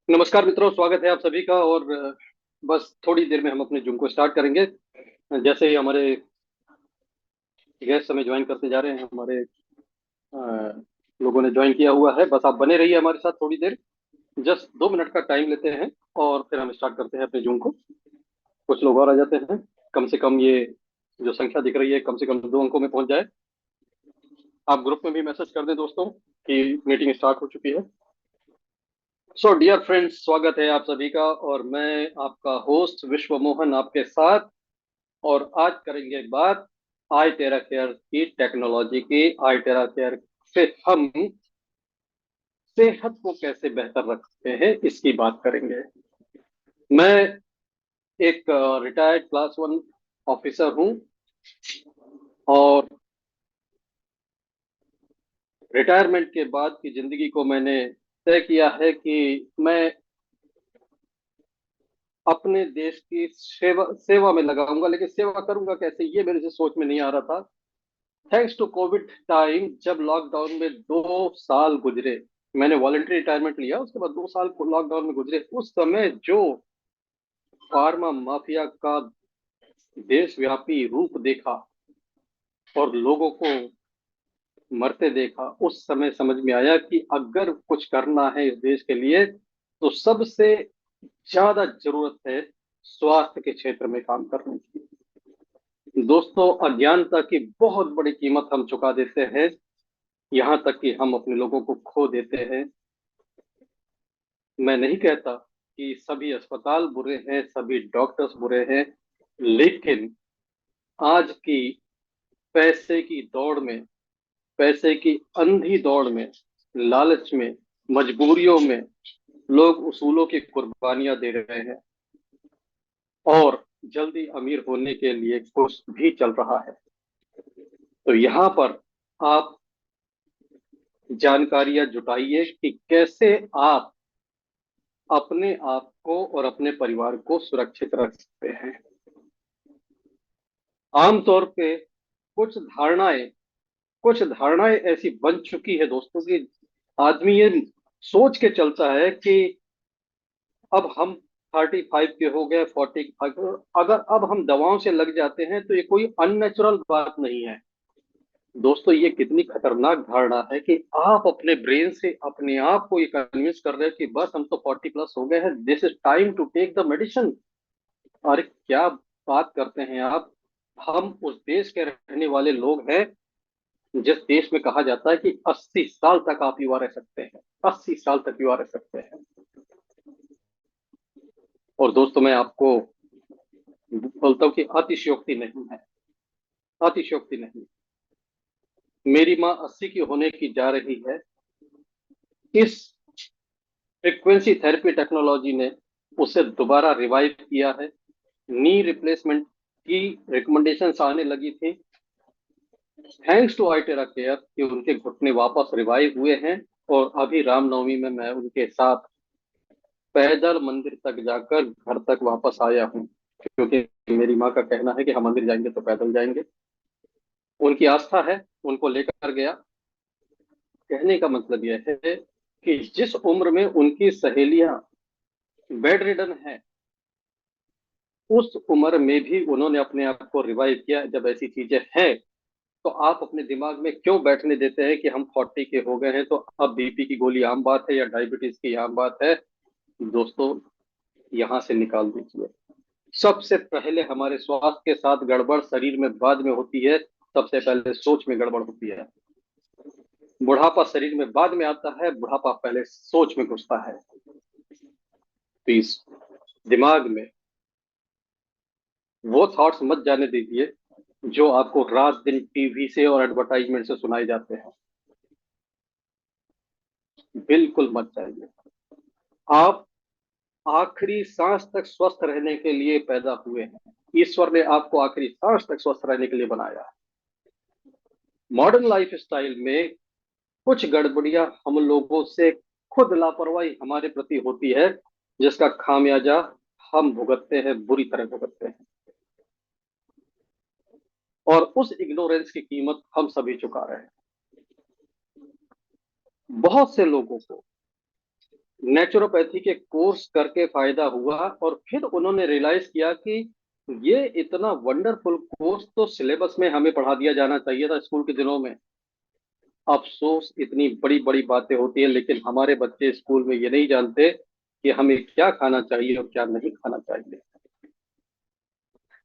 नमस्कार मित्रों, स्वागत है आप सभी का। और बस थोड़ी देर में हम अपने जूम को स्टार्ट करेंगे। जैसे ही हमारे गेस्ट हमें ज्वाइन करते जा रहे हैं, हमारे अ, लोगों ने ज्वाइन किया हुआ है। बस आप बने रहिए हमारे साथ थोड़ी देर। जस्ट 2 मिनट का टाइम लेते हैं और फिर हम स्टार्ट करते हैं अपने जूम को। कुछ लोग और आ जाते हैं। कम से कम ये जो संख्या दिख रही है, कम से कम 2 अंकों में पहुंच जाए। आप ग्रुप में भी मैसेज कर दें दोस्तों कि मीटिंग स्टार्ट हो चुकी है। सो डियर फ्रेंड्स, स्वागत है आप सभी का। और मैं आपका होस्ट विश्व मोहन आपके साथ। और आज करेंगे बात आई टेरा केयर की टेक्नोलॉजी की। आई टेरा केयर से हम सेहत को कैसे बेहतर रखते हैं, इसकी बात करेंगे। मैं एक रिटायर्ड क्लास 1 ऑफिसर हूं। और रिटायरमेंट के बाद की जिंदगी को मैंने तय किया है कि मैं अपने देश की सेवा सेवा में लगाऊंगा। लेकिन सेवा करूंगा कैसे, ये मेरे से सोच में नहीं आ रहा था। थैंक्स टू कोविड टाइम, जब लॉकडाउन में 2 साल गुजरे, मैंने वॉलंटरी रिटायरमेंट लिया, उसके बाद 2 साल लॉकडाउन में गुजरे। उस समय जो फार्मा माफिया का देशव्यापी रूप देखा और लोगों को मरते देखा, उस समय समझ में आया कि अगर कुछ करना है इस देश के लिए तो सबसे ज्यादा जरूरत है स्वास्थ्य के क्षेत्र में काम करने की। दोस्तों, अज्ञानता की बहुत बड़ी कीमत हम चुका देते हैं। यहाँ तक कि हम अपने लोगों को खो देते हैं। मैं नहीं कहता कि सभी अस्पताल बुरे हैं, सभी डॉक्टर्स बुरे हैं। लेकिन आज की पैसे की दौड़ में, पैसे की अंधी दौड़ में, लालच में, मजबूरियों में लोग उसूलों की कुर्बानियां दे रहे हैं। और जल्दी अमीर होने के लिए कुछ भी चल रहा है। तो यहाँ पर आप जानकारियां जुटाइए कि कैसे आप अपने आप को और अपने परिवार को सुरक्षित रख सकते हैं। आमतौर पे कुछ धारणाएं कुछ धारणाएं ऐसी बन चुकी है दोस्तों की आदमी ये सोच के चलता है कि अब हम 35 के हो गए, 45, अगर अब हम दवाओं से लग जाते हैं तो ये कोई अननेचुरल बात नहीं है। दोस्तों, ये कितनी खतरनाक धारणा है कि आप अपने ब्रेन से अपने आप को ये कन्विंस कर रहे हो कि बस हम तो 40+ हो गए हैं, this is time to take the medicine. अरे क्या बात करते हैं आप। हम उस देश के रहने वाले लोग हैं जिस देश में कहा जाता है कि 80 साल तक आप युवा रह सकते हैं। 80 साल तक युवा रह सकते हैं। और दोस्तों, मैं आपको बोलता हूँ कि अतिशयोक्ति नहीं है। अतिशयोक्ति नहीं। मेरी माँ 80 की होने की जा रही है। इस फ्रिक्वेंसी थेरेपी टेक्नोलॉजी ने उसे दोबारा रिवाइव किया है। नी रिप्लेसमेंट की रिकमेंडेशन आने लगी थी। थैंक्स टू आईटेरा केयर कि उनके घुटने वापस रिवाइव हुए हैं। और अभी रामनवमी में मैं उनके साथ पैदल मंदिर तक जाकर घर तक वापस आया हूँ। क्योंकि मेरी माँ का कहना है कि हम मंदिर जाएंगे तो पैदल जाएंगे। उनकी आस्था है, उनको लेकर गया। कहने का मतलब यह है कि जिस उम्र में उनकी सहेलियां बेड रिडन है, उस उम्र में भी उन्होंने अपने आप को रिवाइव किया। जब ऐसी चीजें हैं तो आप अपने दिमाग में क्यों बैठने देते हैं कि हम 40 के हो गए हैं तो अब बीपी की गोली आम बात है या डायबिटीज की आम बात है। दोस्तों, यहां से निकाल दीजिए। सबसे पहले हमारे स्वास्थ्य के साथ गड़बड़ शरीर में बाद में होती है। सबसे पहले सोच में गड़बड़ होती है। बुढ़ापा शरीर में बाद में आता है, बुढ़ापा पहले सोच में घुसता है। तो इस दिमाग में वो थॉट्स मत जाने दीजिए जो आपको रात दिन टीवी से और एडवर्टाइजमेंट से सुनाए जाते हैं। बिल्कुल मत जाइए। आप आखिरी सांस तक स्वस्थ रहने के लिए पैदा हुए हैं। ईश्वर ने आपको आखिरी सांस तक स्वस्थ रहने के लिए बनाया है। मॉडर्न लाइफ स्टाइल में कुछ गड़बड़ियां हम लोगों से, खुद लापरवाही हमारे प्रति होती है, जिसका खामियाजा हम भुगतते हैं, बुरी तरह भुगतते हैं। और उस इग्नोरेंस की कीमत हम सभी चुका रहे हैं। बहुत से लोगों को नेचुरोपैथी के कोर्स करके फायदा हुआ, और फिर उन्होंने रियलाइज किया कि ये इतना वंडरफुल कोर्स तो सिलेबस में हमें पढ़ा दिया जाना चाहिए था स्कूल के दिनों में। अफसोस, इतनी बड़ी बड़ी बातें होती हैं लेकिन हमारे बच्चे स्कूल में ये नहीं जानते कि हमें क्या खाना चाहिए और क्या नहीं खाना चाहिए।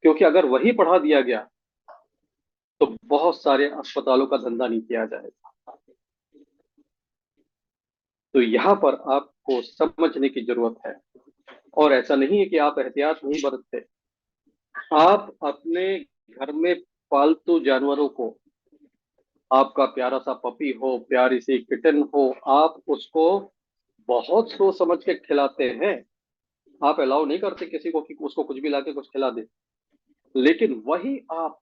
क्योंकि अगर वही पढ़ा दिया गया तो बहुत सारे अस्पतालों का धंधा नहीं किया जाएगा। तो यहाँ पर आपको समझने की जरूरत है। और ऐसा नहीं है कि आप एहतियात नहीं बरतते। आप अपने घर में पालतू जानवरों को, आपका प्यारा सा पपी हो, प्यारी सी किटन हो, आप उसको बहुत सोच समझ के खिलाते हैं। आप अलाउ नहीं करते किसी को कि उसको कुछ भी लाके कुछ खिला दे। लेकिन वही आप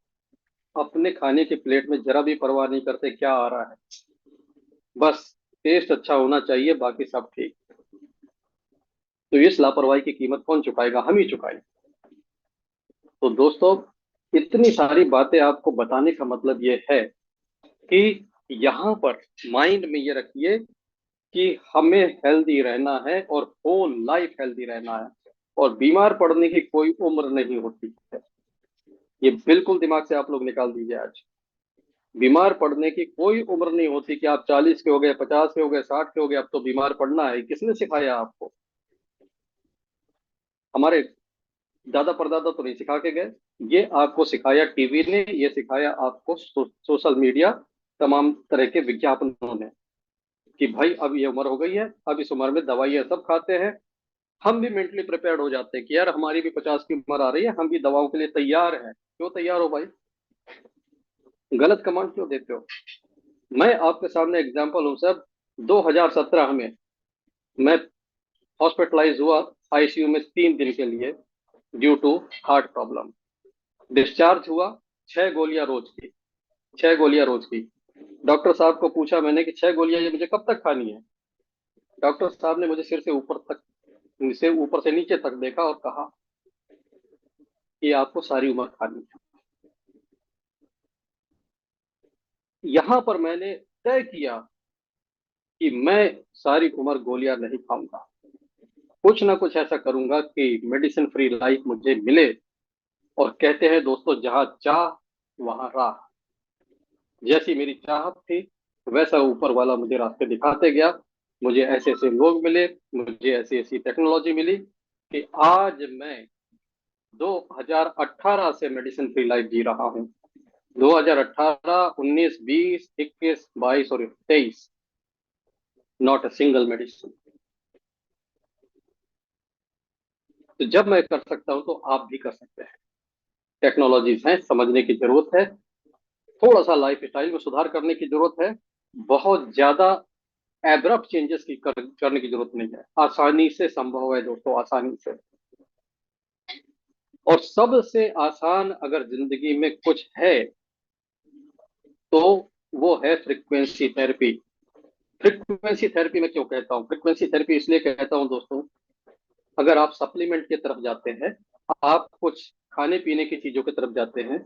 अपने खाने की प्लेट में जरा भी परवाह नहीं करते क्या आ रहा है, बस टेस्ट अच्छा होना चाहिए, बाकी सब ठीक। तो इस लापरवाही की कीमत कौन चुकाएगा? हम ही चुकाएंगे। तो दोस्तों, इतनी सारी बातें आपको बताने का मतलब ये है कि यहाँ पर माइंड में ये रखिए कि हमें हेल्दी रहना है और होल लाइफ हेल्दी रहना है, और बीमार पड़ने की कोई उम्र नहीं होती है। ये बिल्कुल दिमाग से आप लोग निकाल दीजिए आज। बीमार पड़ने की कोई उम्र नहीं होती कि आप 40 के हो गए, 50 के हो गए, 60 के हो गए, अब तो बीमार पड़ना है। किसने सिखाया आपको? हमारे दादा परदादा तो नहीं सिखा के गए। ये आपको सिखाया टीवी ने, ये सिखाया आपको सोशल मीडिया, तमाम तरह के विज्ञापनों ने, कि भाई अब ये उम्र हो गई है, अब इस उम्र में दवाइयाँ सब खाते हैं। हम भी मेंटली प्रिपेयर्ड हो जाते हैं कि यार हमारी भी 50 की उम्र आ रही है, हम भी दवाओं के लिए तैयार हैं। क्यों तैयार हो भाई? गलत कमांड क्यों देते हो? मैं आपके सामने एग्जांपल हूं सर। 2017 में मैं हॉस्पिटलाइज हुआ, आईसीयू में 3 दिन के लिए, due to heart problem. Discharge हुआ, 6 गोलियां रोज की, 6 गोलियां रोज की। डॉक्टर साहब को पूछा मैंने कि 6 गोलियां ये मुझे कब तक खानी है? डॉक्टर साहब ने मुझे सिर से ऊपर तक, से ऊपर से नीचे तक देखा और कहा कि आपको सारी उम्र खानी है। यहां पर मैंने तय किया कि मैं सारी उम्र गोलियां नहीं खाऊंगा। कुछ ना कुछ ऐसा करूंगा कि मेडिसिन फ्री लाइफ मुझे मिले। और कहते हैं दोस्तों, जहां चाह वहां राह। जैसी मेरी चाहत थी वैसा ऊपर वाला मुझे रास्ते दिखाते गया। मुझे ऐसे ऐसे लोग मिले, मुझे ऐसी ऐसी टेक्नोलॉजी मिली कि आज मैं 2018 से मेडिसिन फ्री लाइफ जी रहा हूँ। 2018, 19, 20, 21, 22 और 23, नॉट अ सिंगल मेडिसिन। तो जब मैं कर सकता हूं तो आप भी कर सकते हैं। टेक्नोलॉजीज हैं, समझने की जरूरत है। थोड़ा सा लाइफ स्टाइल में सुधार करने की जरूरत है। बहुत ज्यादा एब्रप्ट चेंजेस करने की जरूरत नहीं है। आसानी से संभव है दोस्तों, आसानी से। और सबसे आसान अगर जिंदगी में कुछ है तो वो है फ्रीक्वेंसी थेरेपी। फ्रीक्वेंसी थेरेपी मैं क्यों कहता हूँ? फ्रीक्वेंसी थेरेपी इसलिए कहता हूँ दोस्तों, अगर आप सप्लीमेंट की तरफ जाते हैं, आप कुछ खाने पीने की चीजों की तरफ जाते हैं,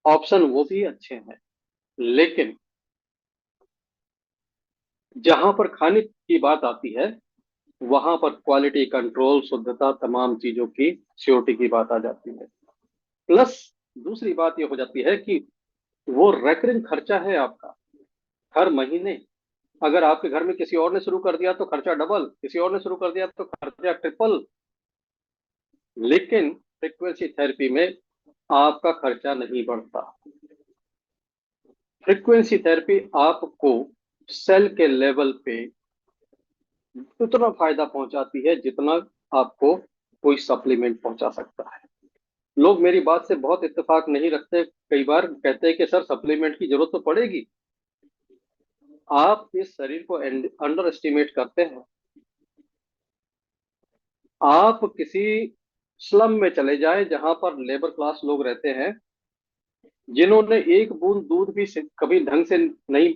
ऑप्शन वो भी अच्छे हैं। लेकिन जहां पर खाने की बात आती है वहां पर क्वालिटी कंट्रोल, शुद्धता, तमाम चीजों की श्योरिटी की बात आ जाती है। प्लस दूसरी बात ये हो जाती है कि वो रेकरिंग खर्चा है आपका, हर महीने। अगर आपके घर में किसी और ने शुरू कर दिया तो खर्चा डबल, किसी और ने शुरू कर दिया तो खर्चा ट्रिपल। लेकिन फ्रीक्वेंसी थेरेपी में आपका खर्चा नहीं बढ़ता। फ्रीक्वेंसी थेरेपी आपको सेल के लेवल पे उतना फायदा पहुंचाती है जितना आपको कोई सप्लीमेंट पहुंचा सकता है। लोग मेरी बात से बहुत इत्तेफाक नहीं रखते, कई बार कहते हैं कि सर सप्लीमेंट की जरूरत तो पड़ेगी। आप इस शरीर को अंडर एस्टिमेट करते हैं। आप किसी स्लम में चले जाएं जहां पर लेबर क्लास लोग रहते हैं, जिन्होंने एक बूंद दूध भी कभी ढंग से नहीं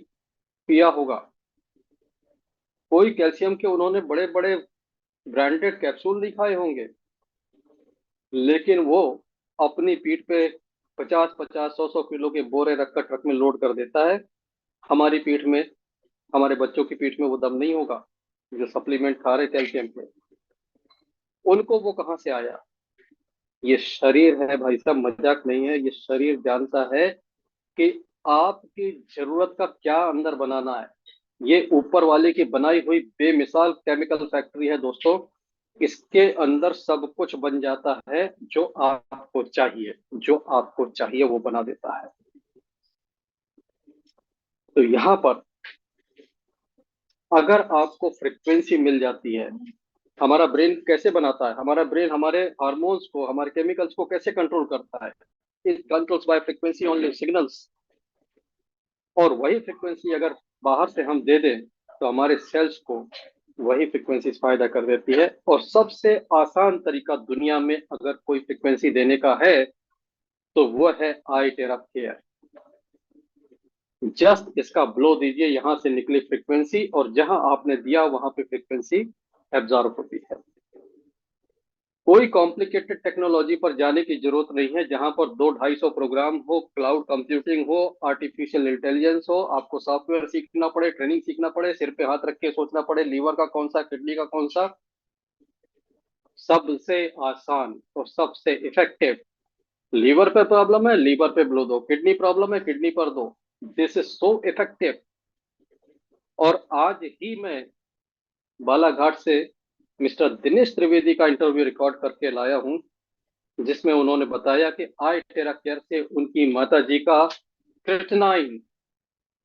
पिया होगा। कोई कैल्शियम के उन्होंने बड़े बड़े ब्रांडेड कैप्सूल नहीं खाए होंगे, लेकिन वो अपनी पीठ पे 50-50, 100-100 किलो के बोरे रखकर ट्रक में लोड कर देता है। हमारी पीठ में, हमारे बच्चों की पीठ में वो दम नहीं होगा। जो सप्लीमेंट खा रहे कैल्शियम के, उनको वो कहाँ से आया? ये शरीर है भाई साहब, मजाक नहीं है। ये शरीर जानता है कि आपकी जरूरत का क्या अंदर बनाना है। ये ऊपर वाले की बनाई हुई बेमिसाल केमिकल फैक्ट्री है दोस्तों। इसके अंदर सब कुछ बन जाता है, जो आपको चाहिए, जो आपको चाहिए वो बना देता है। तो यहाँ पर अगर आपको फ्रिक्वेंसी मिल जाती है, हमारा ब्रेन कैसे बनाता है? हमारा ब्रेन हमारे हार्मोन्स को, हमारे केमिकल्स को कैसे कंट्रोल करता है? It controls bye frequency only signals. और वही फ्रीक्वेंसी अगर बाहर से हम दे दें तो हमारे सेल्स को वही फ्रीक्वेंसी फायदा कर देती है। और सबसे आसान तरीका दुनिया में अगर कोई फ्रीक्वेंसी देने का है तो वो है आई टेरा केयर। जस्ट इसका ब्लो दीजिए, यहां से निकली फ्रीक्वेंसी, और जहां आपने दिया वहां पे फ्रीक्वेंसी एब्जॉर्ब होती है। कोई कॉम्प्लिकेटेड टेक्नोलॉजी पर जाने की जरूरत नहीं है, जहां पर 200-250 प्रोग्राम हो, क्लाउड कंप्यूटिंग हो, आर्टिफिशियल इंटेलिजेंस हो, आपको सॉफ्टवेयर सीखना पड़े, ट्रेनिंग सीखना पड़े, सिर पे हाथ रख के सोचना पड़े लीवर का कौन सा, किडनी का कौन सा। सबसे आसान और सबसे इफेक्टिव, लीवर पे प्रॉब्लम है लीवर पे ब्लो दो, किडनी प्रॉब्लम है किडनी पर दो। This is so effective. और आज ही मैं बालाघाट से मिस्टर दिनेश त्रिवेदी का इंटरव्यू रिकॉर्ड करके लाया हूं, जिसमें उन्होंने बताया कि आई टेरा केयर से उनकी माता जी का क्रिएटिनिन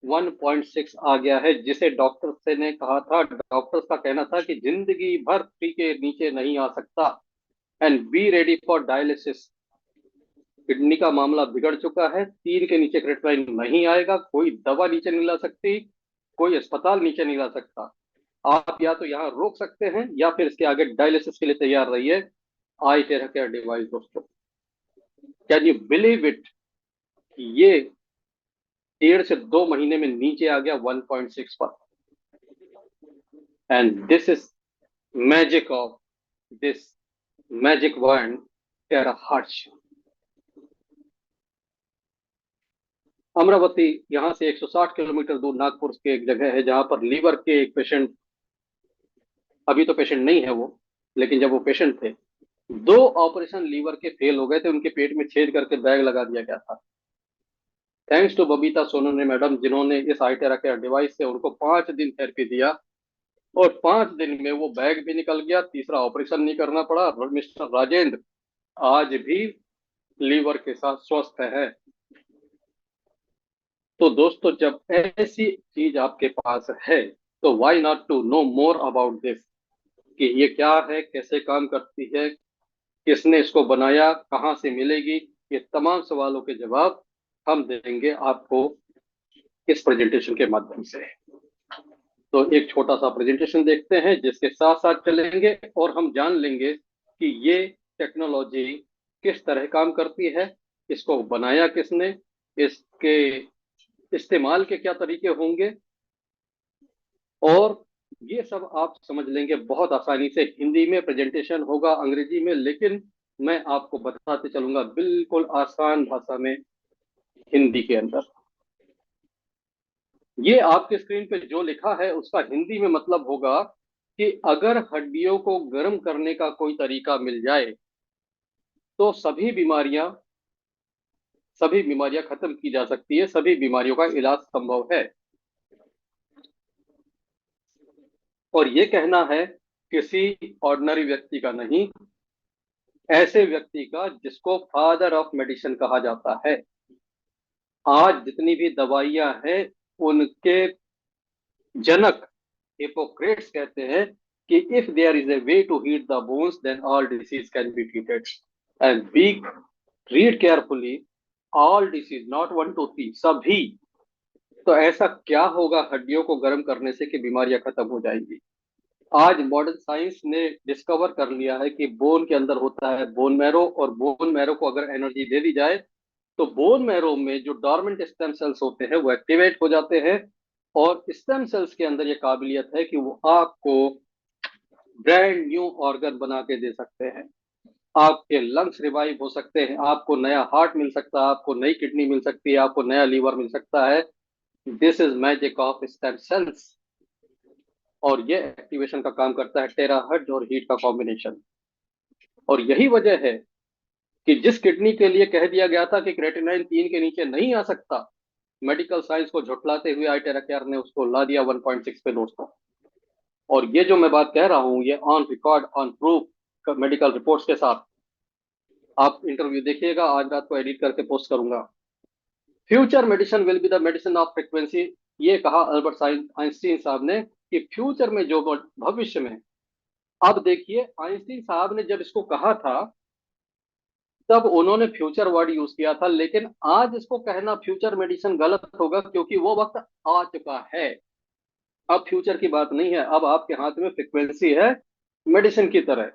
1.6 आ गया है, जिसे डॉक्टर से ने कहा था, डॉक्टर्स का कहना था कि जिंदगी भर 3 के नीचे नहीं आ सकता, and be ready for dialysis. Kidney का मामला बिगड़ चुका है, 3 के नीचे क्रिएटिनिन नहीं आएगा, कोई दवा नीचे नहीं ला सकती, कोई अस्पताल नीचे नहीं ला सकता। आप या तो यहाँ रोक सकते हैं या फिर इसके आगे डायलिसिस के लिए तैयार रहिए। आई टेरा केयर डिवाइस दोस्तों, कैन यू बिलीव इट? ये 1.5 से 2 महीने में नीचे आ गया 1.6 पर। And this is magic of this magic word terahertz. Amravati यहाँ से 160 किलोमीटर दूर नागपुर के एक जगह है, जहां पर लीवर के एक पेशेंट, अभी तो पेशेंट नहीं है वो, लेकिन जब वो पेशेंट थे, 2 ऑपरेशन लीवर के फेल हो गए थे, उनके पेट में छेद करके बैग लगा दिया गया था। थैंक्स टू बबीता सोनू ने मैडम, जिन्होंने इस आईटेरा केयर डिवाइस से उनको 5 दिन थेरेपी दिया, और 5 दिन में वो बैग भी निकल गया, तीसरा ऑपरेशन नहीं करना पड़ा। और मिस्टर राजेंद्र आज भी लीवर के साथ स्वस्थ है। तो दोस्तों, जब ऐसी चीज आपके पास है तो why not to know more about this, कि ये क्या है, कैसे काम करती है, किसने इसको बनाया, कहाँ से मिलेगी, ये तमाम सवालों के जवाब हम देंगे आपको इस प्रेजेंटेशन के माध्यम से। तो एक छोटा सा प्रेजेंटेशन देखते हैं, जिसके साथ साथ चलेंगे और हम जान लेंगे कि ये टेक्नोलॉजी किस तरह काम करती है, इसको बनाया किसने, इसके इस्तेमाल के क्या तरीके होंगे, और ये सब आप समझ लेंगे बहुत आसानी से। हिंदी में प्रेजेंटेशन होगा, अंग्रेजी में, लेकिन मैं आपको बताते चलूंगा बिल्कुल आसान भाषा में, हिंदी के अंदर। ये आपके स्क्रीन पे जो लिखा है उसका हिंदी में मतलब होगा कि अगर हड्डियों को गर्म करने का कोई तरीका मिल जाए तो सभी बीमारियां खत्म की जा सकती है, सभी बीमारियों का इलाज संभव है। और ये कहना है किसी ऑर्डिनरी व्यक्ति का नहीं, ऐसे व्यक्ति का जिसको फादर ऑफ मेडिसिन कहा जाता है। आज जितनी भी दवाइयां हैं, उनके जनक हिपोक्रेट्स कहते हैं कि if there is a way to heat the bones then all disease can be treated, and be read carefully, all disease not 1 2 3, सभी। तो ऐसा क्या होगा हड्डियों को गर्म करने से कि बीमारियां खत्म हो जाएंगी? आज मॉडर्न साइंस ने डिस्कवर कर लिया है कि बोन के अंदर होता है बोन मैरो, और बोन मैरो को अगर एनर्जी दे दी जाए तो बोन मैरो में जो डॉर्मेंट स्टेम सेल्स होते हैं वो एक्टिवेट हो जाते हैं, और स्टेम सेल्स के अंदर ये काबिलियत है कि वो आपको ब्रांड न्यू ऑर्गन बना के दे सकते हैं। आपके लंग्स रिवाइव हो सकते हैं, आपको नया हार्ट मिल सकता है, आपको नई किडनी मिल सकती है, आपको नया लीवर मिल सकता है। This is magic of stem cells. और ये एक्टिवेशन का काम करता है टेराहर्ट्ज और हीट का कॉम्बिनेशन। और यही वजह है कि जिस किडनी के लिए कह दिया गया था कि क्रेटिनाइन 3 के नीचे नहीं आ सकता, मेडिकल साइंस को झुठलाते हुए आईटेरा केयर ने उसको ला दिया 1.6 पे दोस्तों। और ये जो मैं बात कह रहा हूँ ये on record on proof medical reports के साथ। आप इंटरव्यू देखिएगा, आज रात को एडिट करके पोस्ट करूंगा। Future medicine will be the medicine of frequency, ये कहा अल्बर्ट आइंस्टीन साहब ने कि फ्यूचर में जो भविष्य में। अब देखिए आइंस्टीन साहब ने जब इसको कहा था तब उन्होंने फ्यूचर वर्ड यूज किया था, लेकिन आज इसको कहना फ्यूचर मेडिसिन गलत होगा क्योंकि वो वक्त आ चुका है। अब फ्यूचर की बात नहीं है, अब आपके हाथ में फ्रीक्वेंसी है मेडिसिन की तरह।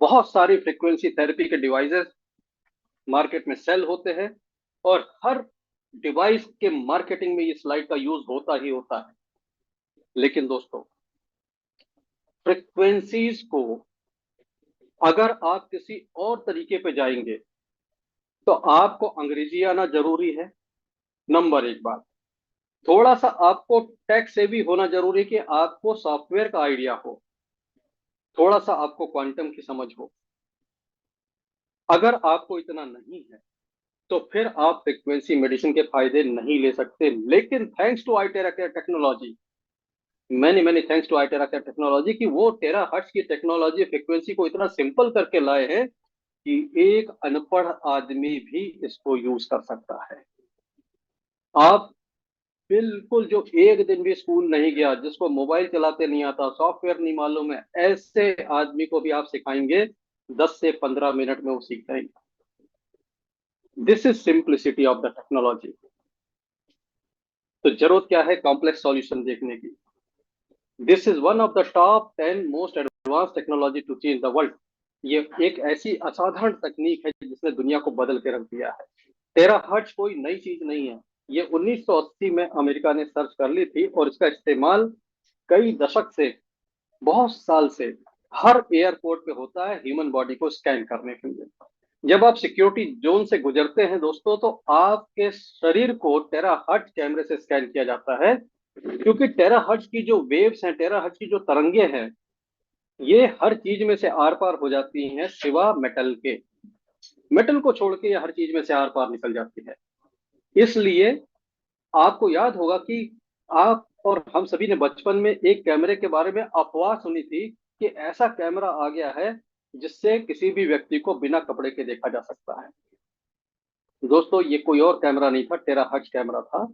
बहुत सारी फ्रीक्वेंसी थेरेपी के डिवाइसेस मार्केट में सेल होते हैं और हर डिवाइस के मार्केटिंग में इस लाइट का यूज होता ही होता है। लेकिन दोस्तों फ्रीक्वेंसीज को अगर आप किसी और तरीके पे जाएंगे तो आपको अंग्रेजी आना जरूरी है, नंबर एक बात। थोड़ा सा आपको टेक से भी होना जरूरी है कि आपको सॉफ्टवेयर का आइडिया हो, थोड़ा सा आपको क्वांटम की समझ हो। अगर आपको इतना नहीं है तो फिर आप फ्रीक्वेंसी मेडिसिन के फायदे नहीं ले सकते। लेकिन thanks to iTera Care technology, many many thanks to iTera Care technology कि वो टेरा हर्ट्ज की टेक्नोलॉजी फ्रीक्वेंसी को इतना सिंपल करके लाए हैं कि एक अनपढ़ आदमी भी इसको यूज कर सकता है। आप बिल्कुल जो एक दिन भी स्कूल नहीं गया, जिसको मोबाइल चलाते नहीं आता, सॉफ्टवेयर नहीं मालूम है, ऐसे आदमी को भी आप सिखाएंगे 10 से 15 मिनट में वो सीख जाएंगे। This is simplicity of the technology. तो जरूरत क्या है कॉम्प्लेक्स सॉल्यूशन देखने की। This is one of the top 10 most advance technology to change the world. ये एक ऐसी असाधारण तकनीक है जिसने दुनिया को बदल के रख दिया है। टेराहर्ट्ज कोई नई चीज नहीं है, ये 1980 में अमेरिका ने सर्च कर ली थी और इसका इस्तेमाल कई दशक से, बहुत साल से हर एयरपोर्ट पे होता है ह्यूमन बॉडी को स्कैन करने के लिए। जब आप सिक्योरिटी जोन से गुजरते हैं दोस्तों तो आपके शरीर को टेराहर्ट्ज कैमरे से स्कैन किया जाता है, क्योंकि टेराहर्ट्ज की जो वेव्स हैं, टेराहर्ट्ज की जो तरंगे हैं, ये हर चीज में से आर पार हो जाती हैं सिवा मेटल के। मेटल को छोड़ के ये हर चीज में से आर पार निकल जाती है। इसलिए आपको याद होगा कि आप और हम सभी ने बचपन में एक कैमरे के बारे में अफवाह सुनी थी कि ऐसा कैमरा आ गया है जिससे किसी भी व्यक्ति को बिना कपड़े के देखा जा सकता है। दोस्तों ये कोई और कैमरा नहीं था, टेराहर्ट्ज कैमरा था,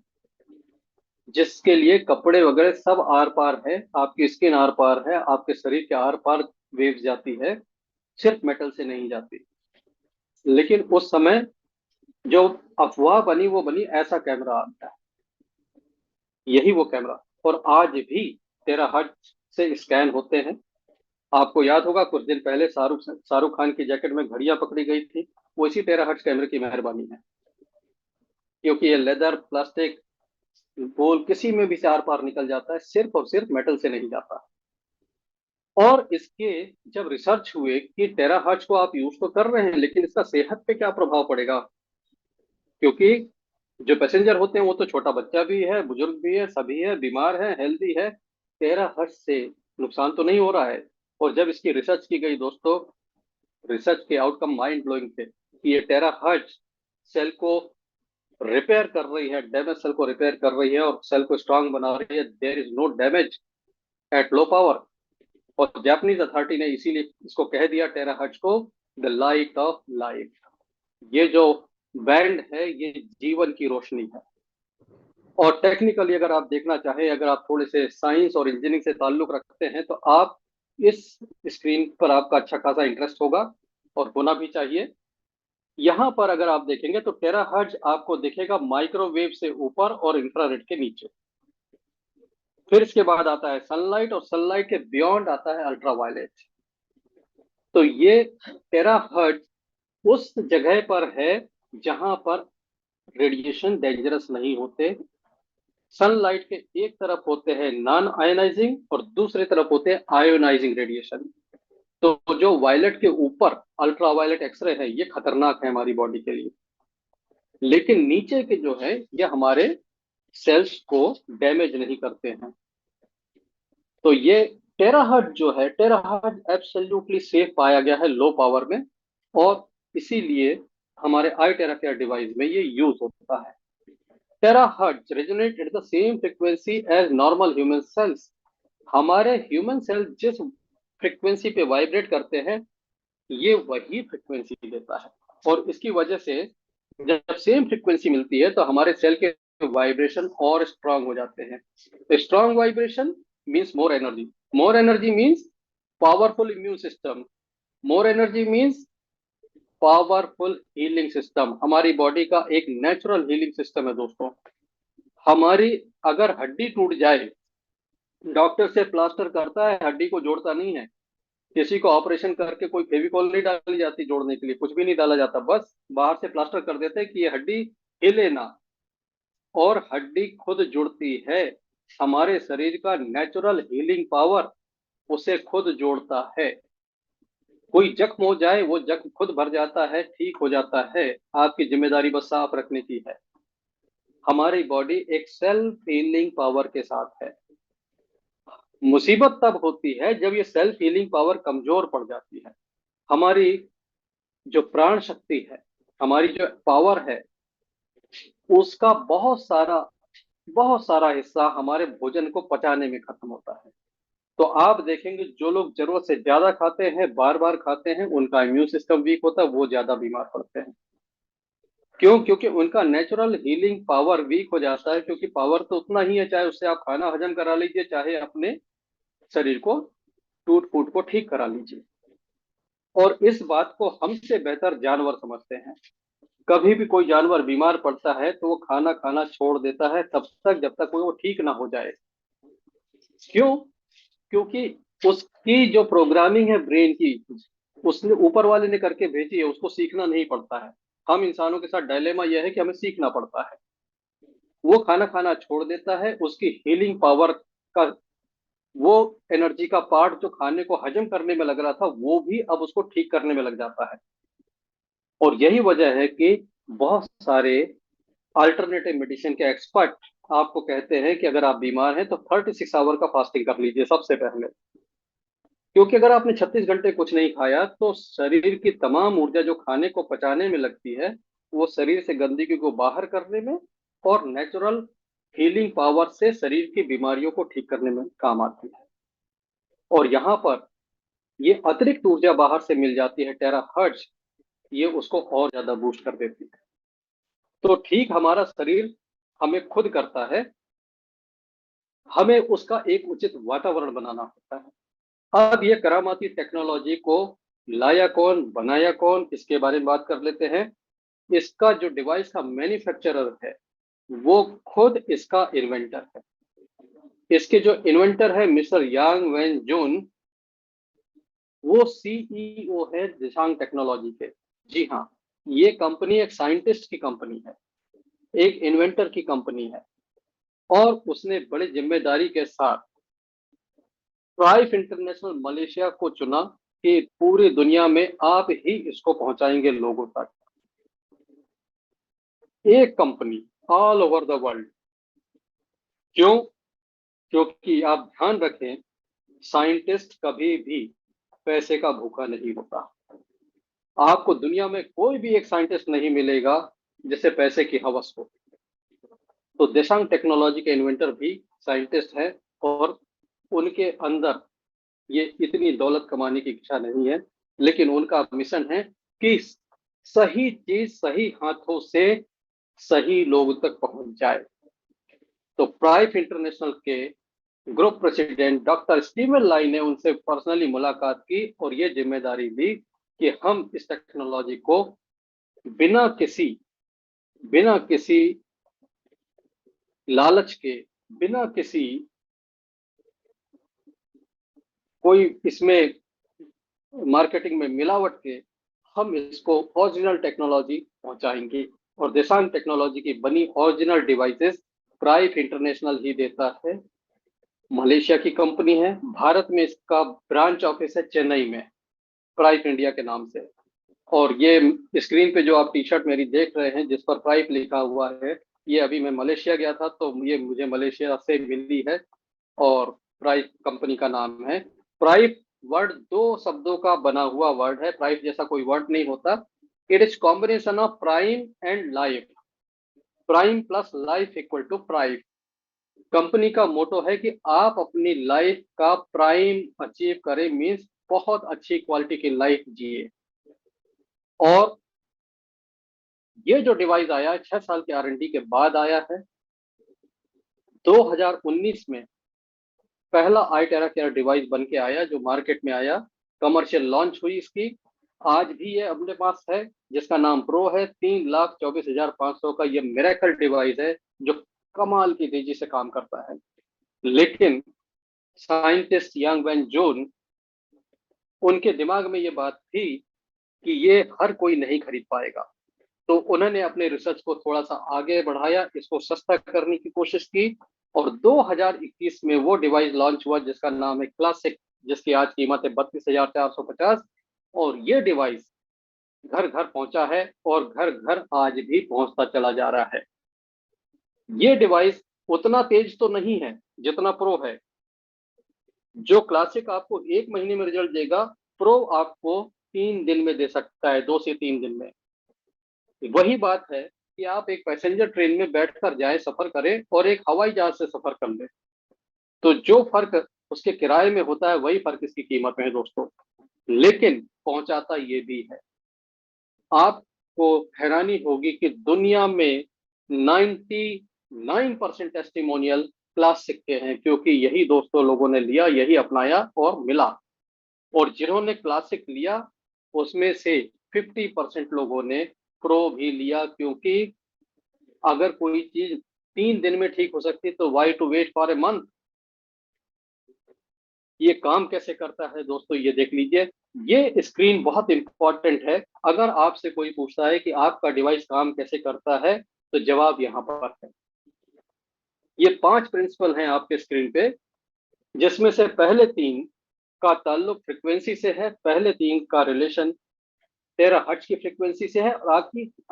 जिसके लिए कपड़े वगैरह सब आर पार है, आपकी स्किन आर पार है, आपके शरीर के आर पार वेव्स जाती है, सिर्फ मेटल से नहीं जाती। लेकिन उस समय जो अफवाह बनी वो बनी ऐसा कैमरा आता है, यही वो कैमरा। और आज भी टेराहर्ट्ज से स्कैन होते हैं। आपको याद होगा कुछ दिन पहले शाहरुख खान की जैकेट में घड़ियां पकड़ी गई थी, वो इसी टेराहर्ट्ज कैमरे की मेहरबानी है, क्योंकि ये लेदर प्लास्टिक गोल किसी में भी से आर पार निकल जाता है, सिर्फ और सिर्फ मेटल से नहीं जाता। और इसके जब रिसर्च हुए कि टेराहर्ट्ज को आप यूज तो कर रहे हैं लेकिन इसका सेहत पे क्या प्रभाव पड़ेगा, क्योंकि जो पैसेंजर होते हैं वो तो छोटा बच्चा भी है, बुजुर्ग भी है, सभी है, बीमार है, हेल्दी है, टेराहर्ट्ज से नुकसान तो नहीं हो रहा है। और जब इसकी रिसर्च की गई दोस्तों, रिसर्च के आउटकम माइंड ब्लोइंग थे कि ये टेराहर्ट्ज सेल को रिपेयर कर रही है, डैमेज सेल को रिपेयर कर रही है और सेल को स्ट्रांग बना रही है। There is no damage at low power. और जापानीज अथॉरिटी ने इसीलिए इसको कह दिया टेराहर्ट्ज को द लाइट ऑफ लाइफ। ये जो बैंड है ये जीवन की रोशनी है। और टेक्निकली अगर आप देखना चाहें, अगर आप थोड़े से साइंस और इंजीनियरिंग से ताल्लुक रखते हैं तो आप इस स्क्रीन पर आपका अच्छा खासा इंटरेस्ट होगा और होना भी चाहिए। यहां पर अगर आप देखेंगे तो टेराहर्ट्ज आपको दिखेगा माइक्रोवेव से ऊपर और इंफ्रारेड के नीचे। फिर इसके बाद आता है सनलाइट और सनलाइट के बियॉन्ड आता है अल्ट्रावायलेट। तो ये टेराहर्ट्ज उस जगह पर है जहां पर रेडिएशन डेंजरस नहीं होते। सनलाइट के एक तरफ होते हैं नॉन आयोनाइजिंग और दूसरी तरफ होते हैं आयोनाइजिंग रेडिएशन। तो जो वायलेट के ऊपर अल्ट्रावायलेट एक्सरे है ये खतरनाक है हमारी बॉडी के लिए, लेकिन नीचे के जो है ये हमारे सेल्स को डैमेज नहीं करते हैं। तो ये टेराहर्ट्ज जो है, टेराहर्ट्ज एब्सोल्युटली सेफ पाया गया है लो पावर में, और इसीलिए हमारे आई टेरा केयर डिवाइस में ये यूज होता है। Terahertz resonate at the same frequency as normal human cells. हमारे ह्यूमन सेल जिस फ्रीक्वेंसी पे वाइब्रेट करते हैं, ये वही फ्रीक्वेंसी देता है। और इसकी वजह से जब सेम फ्रीक्वेंसी मिलती है तो हमारे सेल के वाइब्रेशन और स्ट्रांग हो जाते हैं। Strong vibration means more energy, more energy means powerful immune system, more energy means powerful healing system. हमारी बॉडी का एक नेचुरल हीलिंग सिस्टम है दोस्तों। हमारी अगर हड्डी टूट जाए, डॉक्टर से प्लास्टर करता है, हड्डी को जोड़ता नहीं है। किसी को ऑपरेशन करके कोई फेविकॉल नहीं डाली जाती जोड़ने के लिए, कुछ भी नहीं डाला जाता, बस बाहर से प्लास्टर कर देते हैं कि ये हड्डी हिले ना, और हड्डी खुद जुड़ती है। हमारे शरीर का नेचुरल हीलिंग पावर उसे खुद जोड़ता है। कोई जख्म हो जाए, वो जख्म खुद भर जाता है, ठीक हो जाता है। आपकी जिम्मेदारी बस साफ रखने की है। हमारी बॉडी एक सेल्फ हीलिंग पावर के साथ है। मुसीबत तब होती है जब ये सेल्फ हीलिंग पावर कमजोर पड़ जाती है। हमारी जो प्राण शक्ति है, हमारी जो पावर है, उसका बहुत सारा हिस्सा हमारे भोजन को पचाने में खत्म होता है। तो आप देखेंगे जो लोग जरूरत से ज्यादा खाते हैं, बार बार खाते हैं, उनका इम्यून सिस्टम वीक होता है, वो ज्यादा बीमार पड़ते हैं। क्यों? क्योंकि उनका नेचुरल हीलिंग पावर वीक हो जाता है। क्योंकि पावर तो उतना ही है, चाहे उससे आप खाना हजम करा लीजिए, चाहे अपने शरीर को टूट फूट को ठीक करा लीजिए। और इस बात को हमसे बेहतर जानवर समझते हैं। कभी भी कोई जानवर बीमार पड़ता है तो वो खाना खाना छोड़ देता है तब तक जब तक वो ठीक ना हो जाए। क्यों? क्योंकि उसकी जो प्रोग्रामिंग है ब्रेन की, उसने ऊपर वाले ने करके भेजी है, उसको सीखना नहीं पड़ता है। हम इंसानों के साथ डायलेमा यह है कि हमें सीखना पड़ता है। वो खाना खाना छोड़ देता है, उसकी हीलिंग पावर का वो एनर्जी का पार्ट जो खाने को हजम करने में लग रहा था, वो भी अब उसको ठीक करने में लग जाता है। और यही वजह है कि बहुत सारे अल्टरनेटिव मेडिसिन के एक्सपर्ट आपको कहते हैं कि अगर आप बीमार हैं तो 36 आवर का फास्टिंग कर लीजिए सबसे पहले। क्योंकि अगर आपने 36 घंटे कुछ नहीं खाया तो शरीर की तमाम ऊर्जा जो खाने को पचाने में लगती है, वो शरीर से गंदगी को बाहर करने में और नेचुरल हीलिंग पावर से शरीर की बीमारियों को ठीक करने में काम आती है। और यहाँ पर ये अतिरिक्त ऊर्जा बाहर से मिल जाती है, टेराहर्ट्ज, ये उसको और ज्यादा बूस्ट कर देती है। तो ठीक हमारा शरीर हमें खुद करता है, हमें उसका एक उचित वातावरण बनाना होता है। अब ये करामाती टेक्नोलॉजी को लाया कौन, बनाया कौन, इसके बारे में बात कर लेते हैं। इसका जो डिवाइस का मैन्युफैक्चरर है, वो खुद इसका इन्वेंटर है। इसके जो इन्वेंटर है मिस्टर यांग वेन जून, वो सीईओ है दिशांग टेक्नोलॉजी के। जी हाँ, ये कंपनी एक साइंटिस्ट की कंपनी है, एक इन्वेंटर की कंपनी है। और उसने बड़ी जिम्मेदारी के साथ प्राइफ इंटरनेशनल मलेशिया को चुना कि पूरी दुनिया में आप ही इसको पहुंचाएंगे लोगों तक। एक company all over the world. क्यों? क्योंकि आप ध्यान रखें, साइंटिस्ट कभी भी पैसे का भूखा नहीं होता। आपको दुनिया में कोई भी एक साइंटिस्ट नहीं मिलेगा जिसे पैसे की हवस हो। तो देशांग टेक्नोलॉजी के इन्वेंटर भी साइंटिस्ट है, और उनके अंदर ये इतनी दौलत कमाने की इच्छा नहीं है, लेकिन उनका मिशन है कि सही चीज सही हाथों से सही लोग तक पहुंच जाए। तो प्राइफ इंटरनेशनल के ग्रुप प्रेसिडेंट डॉक्टर स्टीवन लाई ने उनसे पर्सनली मुलाकात की और ये जिम्मेदारी दी कि हम इस टेक्नोलॉजी को बिना किसी लालच के, बिना किसी कोई इसमें मार्केटिंग में मिलावट के, हम इसको ओरिजिनल टेक्नोलॉजी पहुंचाएंगे। और देशांग टेक्नोलॉजी की बनी ओरिजिनल डिवाइसेस प्राइफ इंटरनेशनल ही देता है। मलेशिया की कंपनी है, भारत में इसका ब्रांच ऑफिस है चेन्नई में, प्राइफ इंडिया के नाम से। और ये स्क्रीन पे जो आप टी शर्ट मेरी देख रहे हैं जिस पर प्राइफ लिखा हुआ है, ये अभी मैं मलेशिया गया था तो ये मुझे मलेशिया से मिली है, और प्राइप कंपनी का नाम है। प्राइप वर्ड दो शब्दों का बना हुआ वर्ड है, प्राइप जैसा कोई वर्ड नहीं होता। It is combination of prime and life. Prime plus life equal to Prife. Company का मोटो है कि आप अपनी लाइफ का प्राइम अचीव करें, मीन्स बहुत अच्छी क्वालिटी की लाइफ जिए। और ये जो डिवाइस आया है 6 साल के R&D के बाद आया है। 2019 में पहला iTera केयर डिवाइस बन के आया, जो मार्केट में आया, कमर्शियल लॉन्च हुई इसकी। आज भी ये अपने पास है, जिसका नाम प्रो है। 3,24,500 का ये मिरेकल डिवाइस है, जो कमाल की तेजी से काम करता है। लेकिन साइंटिस्ट यांग वैन जोन, उनके दिमाग में ये बात थी कि ये हर कोई नहीं खरीद पाएगा। तो उन्होंने अपने रिसर्च को थोड़ा सा आगे बढ़ाया, इसको सस्ता करने की कोशिश की, और 2021 में वो डिवाइस लॉन्च हुआ जिसका नाम है क्लासिक, जिसकी आज कीमत है 32,450। और ये डिवाइस घर घर पहुंचा है, और घर घर आज भी पहुंचता चला जा रहा है। ये डिवाइस उतना तेज तो नहीं है जितना प्रो है। जो क्लासिक आपको 1 महीने में रिजल्ट देगा, प्रो आपको 3 दिन में दे सकता है, 2 से 3 दिन में। वही बात है कि आप एक पैसेंजर ट्रेन में बैठकर जाएं, सफर करें, और एक हवाई जहाज से सफर कर लें, तो जो फर्क उसके किराए में होता है वही फर्क इसकी कीमत में है दोस्तों। लेकिन पहुंचाता ये भी है। आपको हैरानी होगी कि दुनिया में 99% टेस्टिमोनियल क्लासिक के हैं, क्योंकि यही दोस्तों लोगों ने लिया, यही अपनाया और मिला। और जिन्होंने क्लासिक लिया उसमें से 50% लोगों ने प्रो भी लिया, क्योंकि अगर कोई चीज 3 दिन में ठीक हो सकती तो why to wait for a month. ये काम कैसे करता है दोस्तों, ये देख लीजिए। ये स्क्रीन बहुत इंपॉर्टेंट है। अगर आपसे कोई पूछता है कि आपका डिवाइस काम कैसे करता है, तो जवाब यहाँ पर है। ये 5 प्रिंसिपल हैं आपके स्क्रीन पे, जिसमें से पहले 3 का ताल्लुक फ्रीक्वेंसी से है, पहले 3 का रिलेशन 13 हर्ट्ज की फ्रीक्वेंसी से है, और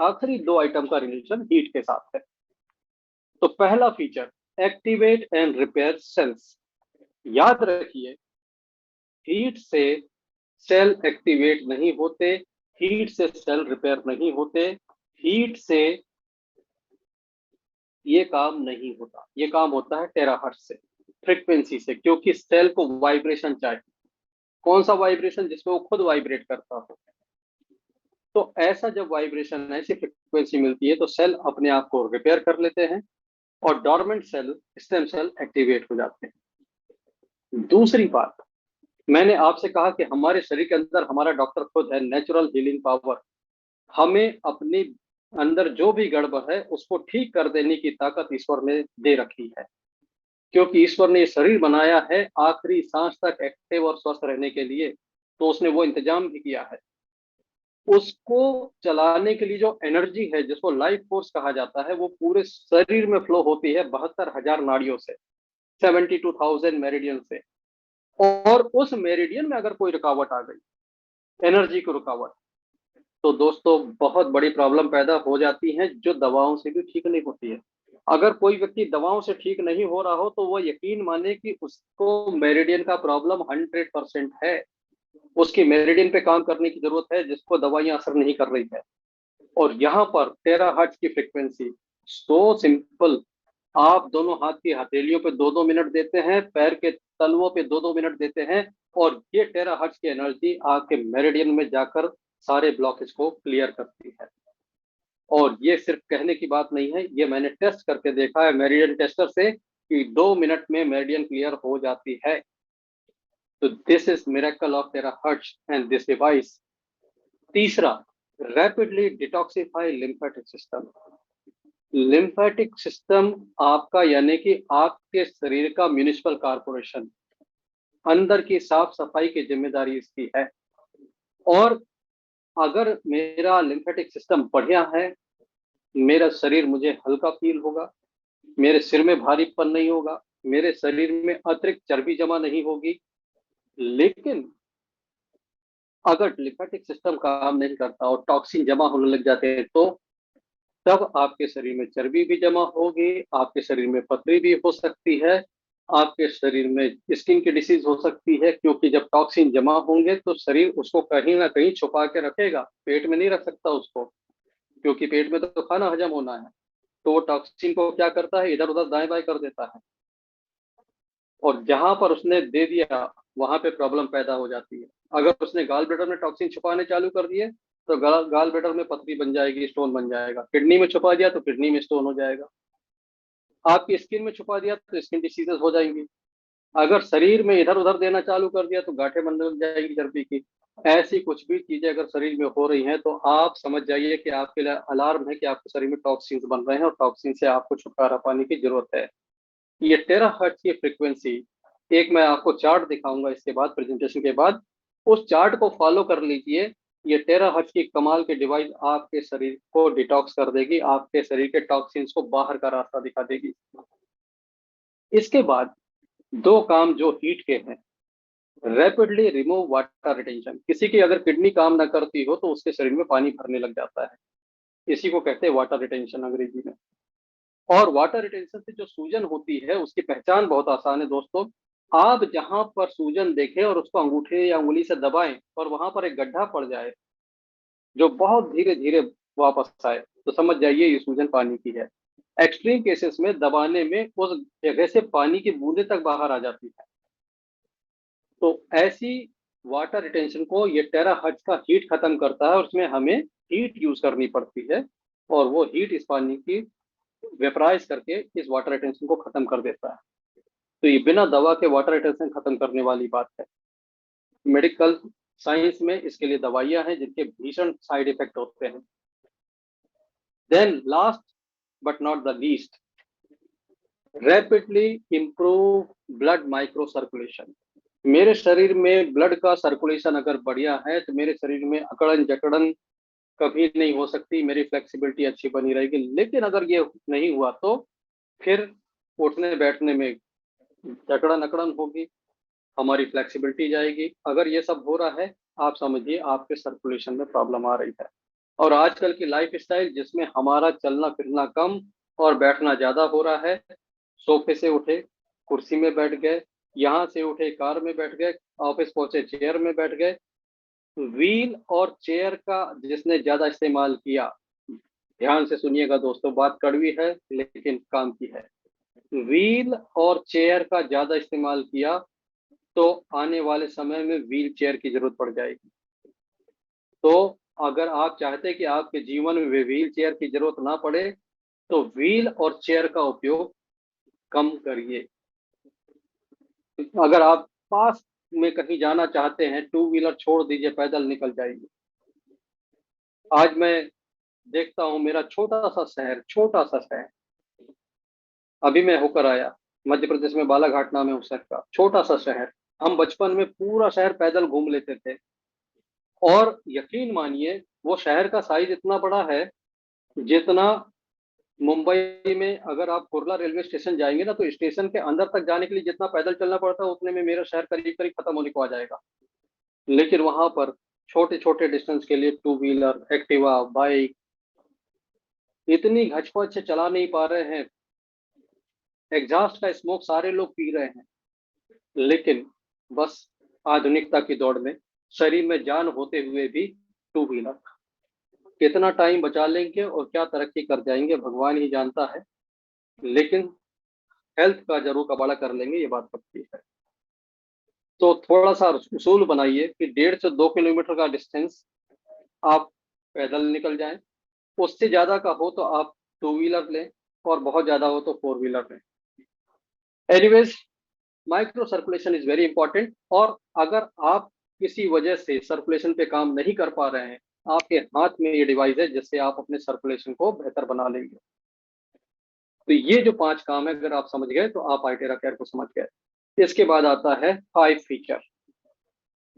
आखिरी 2 आइटम का रिलेशन हीट के साथ है। तो पहला feature, activate and repair cells. याद रखिए, हीट से सेल एक्टिवेट नहीं होते, हीट से सेल रिपेयर नहीं होते, हीट से ये काम नहीं होता। ये काम होता है टेराहर्ट्ज से, फ्रीक्वेंसी से, क्योंकि सेल को वाइब्रेशन चाहिए। कौन सा वाइब्रेशन? जिसमें वो खुद वाइब्रेट करता हो। तो ऐसा जब वाइब्रेशन, ऐसी फ्रीक्वेंसी मिलती है, तो सेल अपने आप को रिपेयर कर लेते हैं, और dormant cell, stem cell activate हो जाते हैं। दूसरी बात, मैंने आपसे कहा कि हमारे शरीर के अंदर हमारा डॉक्टर खुद है, नेचुरल हीलिंग पावर। हमें अपने अंदर जो भी गड़बड़ है उसको ठीक कर देने की ताकत ईश्वर ने दे रखी है, क्योंकि ईश्वर ने ये शरीर बनाया है आखिरी सांस तक एक्टिव और स्वस्थ रहने के लिए। तो उसने वो इंतजाम भी किया है। उसको चलाने के लिए जो एनर्जी है, जिसको लाइफ फोर्स कहा जाता है, वो पूरे शरीर में फ्लो होती है 72,000 नाड़ियों से, 72,000 मेरिडियन से। और उस मेरिडियन में अगर कोई रुकावट आ गई, एनर्जी की रुकावट, तो दोस्तों बहुत बड़ी प्रॉब्लम पैदा हो जाती है, जो दवाओं से भी ठीक नहीं होती है। अगर कोई व्यक्ति दवाओं से ठीक नहीं हो रहा हो, तो वो यकीन माने कि उसको मेरिडियन का प्रॉब्लम 100% है। उसकी मेरिडियन पे काम करने की जरूरत है, जिसको दवाइयां असर नहीं कर रही है। और यहाँ पर 13 हर्ट्ज की फ्रिक्वेंसी, सो सिंपल। आप दोनों हाथ की हथेलियों पे 2-2 मिनट देते हैं, पैर के तलवों पे 2-2 मिनट देते हैं, और ये 13 हर्ट्ज की एनर्जी आपके मेरिडियन में जाकर सारे ब्लॉकेज को क्लियर करती है। और ये सिर्फ कहने की बात नहीं है, ये मैंने टेस्ट करके देखा है मेरिडियन टेस्टर से, कि 2 मिनट में मेरिडियन क्लियर हो जाती है। तो this is miracle of 13 hertz and this device. तीसरा, rapidly detoxify lymphatic system. Lymphatic system आपका, यानी कि आपके शरीर का म्यूनिसिपल कॉर्पोरेशन, अंदर की साफ सफाई की जिम्मेदारी इसकी है। और अगर मेरा लिम्फेटिक सिस्टम बढ़िया है, मेरा शरीर मुझे हल्का फील होगा, मेरे सिर में भारीपन नहीं होगा, मेरे शरीर में अतिरिक्त चर्बी जमा नहीं होगी। लेकिन अगर लिम्फेटिक सिस्टम काम नहीं करता और टॉक्सिन जमा होने लग जाते हैं, तो तब आपके शरीर में चर्बी भी जमा होगी, आपके शरीर में पथरी भी हो सकती है, आपके शरीर में स्किन की डिसीज हो सकती है, क्योंकि जब टॉक्सिन जमा होंगे तो शरीर उसको कहीं ना कहीं छुपा के रखेगा, पेट में नहीं रख सकता उसको, क्योंकि पेट में तो खाना हजम होना है। तो वो टॉक्सिन को क्या करता है, इधर उधर दाएं बाएं कर देता है, और जहां पर उसने दे दिया वहां पे प्रॉब्लम पैदा हो जाती है। अगर उसने गाल ब्लेडर में टॉक्सिन छुपाने चालू कर दिए तो गाल ब्लेडर में पथरी बन जाएगी, स्टोन बन जाएगा। किडनी में छुपा दिया तो किडनी में स्टोन हो जाएगा। आपकी स्किन में छुपा दिया तो स्किन डिसीजेस हो जाएंगी। अगर शरीर में इधर उधर देना चालू कर दिया तो गांठें बनने लग जाएगी चर्बी की। ऐसी कुछ भी चीजें अगर शरीर में हो रही हैं तो आप समझ जाइए कि आपके लिए अलार्म है कि आपके शरीर में टॉक्सिन्स बन रहे हैं और टॉक्सिन से आपको छुटकारा पाने की जरूरत है। ये टेराहर्ट्ज की फ्रीक्वेंसी, एक मैं आपको चार्ट दिखाऊंगा इसके बाद, प्रेजेंटेशन के बाद। उस चार्ट को फॉलो कर लीजिए। ये टेराहर्ट्ज की कमाल के डिवाइस आपके शरीर को डिटॉक्स कर देगी, आपके शरीर के टॉक्सिन्स को बाहर का रास्ता दिखा देगी। इसके बाद दो काम जो हीट के हैं, रैपिडली रिमूव वाटर रिटेंशन। किसी की अगर किडनी काम ना करती हो तो उसके शरीर में पानी भरने लग जाता है, इसी को कहते हैं वाटर रिटेंशन अंग्रेजी में। और वाटर रिटेंशन से जो सूजन होती है उसकी पहचान बहुत आसान है दोस्तों। आप जहां पर सूजन देखें और उसको अंगूठे या उंगली से दबाएं और वहां पर एक गड्ढा पड़ जाए जो बहुत धीरे धीरे वापस आए, तो समझ जाइए ये सूजन पानी की है। एक्सट्रीम केसेस में दबाने में उस जगह से पानी की बूंदें तक बाहर आ जाती है। तो ऐसी वाटर रिटेंशन को ये टेराहर्ट्ज का हीट खत्म करता है, और उसमें हमें हीट यूज करनी पड़ती है, और वो हीट इस पानी की वेपराइज करके इस वाटर रिटेंशन को खत्म कर देता है। तो ये बिना दवा के वाटर रिटेंशन खत्म करने वाली बात है। मेडिकल साइंस में इसके लिए दवाइयां हैं जिनके भीषण साइड इफेक्ट होते हैं। Then last but not the least, rapidly improve blood micro circulation. मेरे शरीर में ब्लड का सर्कुलेशन अगर बढ़िया है तो मेरे शरीर में अकड़न जकड़न कभी नहीं हो सकती, मेरी फ्लेक्सिबिलिटी अच्छी बनी रहेगी। लेकिन अगर ये नहीं हुआ तो फिर उठने बैठने में जकड़न अकड़न होगी, हमारी फ्लेक्सिबिलिटी जाएगी। अगर ये सब हो रहा है, आप समझिए आपके सर्कुलेशन में प्रॉब्लम आ रही है। और आजकल की लाइफ स्टाइल जिसमें हमारा चलना फिरना कम और बैठना ज्यादा हो रहा है, सोफे से उठे कुर्सी में बैठ गए, यहाँ से उठे कार में बैठ गए, ऑफिस पहुंचे चेयर में बैठ गए। व्हील और चेयर का जिसने ज्यादा इस्तेमाल किया, ध्यान से सुनिएगा दोस्तों, बात कड़वी है लेकिन काम की है। व्हील और चेयर का ज्यादा इस्तेमाल किया तो आने वाले समय में व्हील चेयर की जरूरत पड़ जाएगी। तो अगर आप चाहते हैं कि आपके जीवन में व्हील चेयर की जरूरत ना पड़े तो व्हील और चेयर का उपयोग कम करिए। अगर आप पास में कहीं जाना चाहते हैं, टू व्हीलर छोड़ दीजिए, पैदल निकल जाइए। आज मैं देखता हूँ मेरा छोटा सा शहर, अभी मैं होकर आया, मध्य प्रदेश में बालाघाट नाम है उस शहर का, छोटा सा शहर। हम बचपन में पूरा शहर पैदल घूम लेते थे, और यकीन मानिए वो शहर का साइज इतना बड़ा है जितना मुंबई में अगर आप कुर्ला रेलवे स्टेशन जाएंगे ना तो स्टेशन के अंदर तक जाने के लिए जितना पैदल चलना पड़ता है उतने में मेरा शहर करीब करीब खत्म होने को आ जाएगा। लेकिन वहां पर छोटे छोटे डिस्टेंस के लिए टू व्हीलर, एक्टिवा, बाइक इतनी घचपच से चला नहीं पा रहे हैं, एग्जॉस्ट का स्मोक सारे लोग पी रहे हैं। लेकिन बस आधुनिकता की दौड़ में शरीर में जान होते हुए भी टू व्हीलर कितना टाइम बचा लेंगे और क्या तरक्की कर जाएंगे भगवान ही जानता है। लेकिन हेल्थ का जरूर कबाड़ा कर लेंगे, ये बात पक्की है। तो थोड़ा सा उसूल बनाइए कि 1.5 से 2 किलोमीटर का डिस्टेंस आप पैदल निकल जाएं, उससे ज्यादा का हो तो आप टू व्हीलर लें, और बहुत ज्यादा हो तो फोर व्हीलर लें। Anyways, micro circulation is very important. और अगर आप किसी वजह से सर्कुलेशन पे काम नहीं कर पा रहे हैं, आपके हाथ में ये डिवाइस है जिससे आप अपने सर्कुलेशन को बेहतर बना लेंगे। तो ये जो 5 काम है अगर आप समझ गए तो आप आइटेरा केयर को समझ गए। इसके बाद आता है 5 फीचर।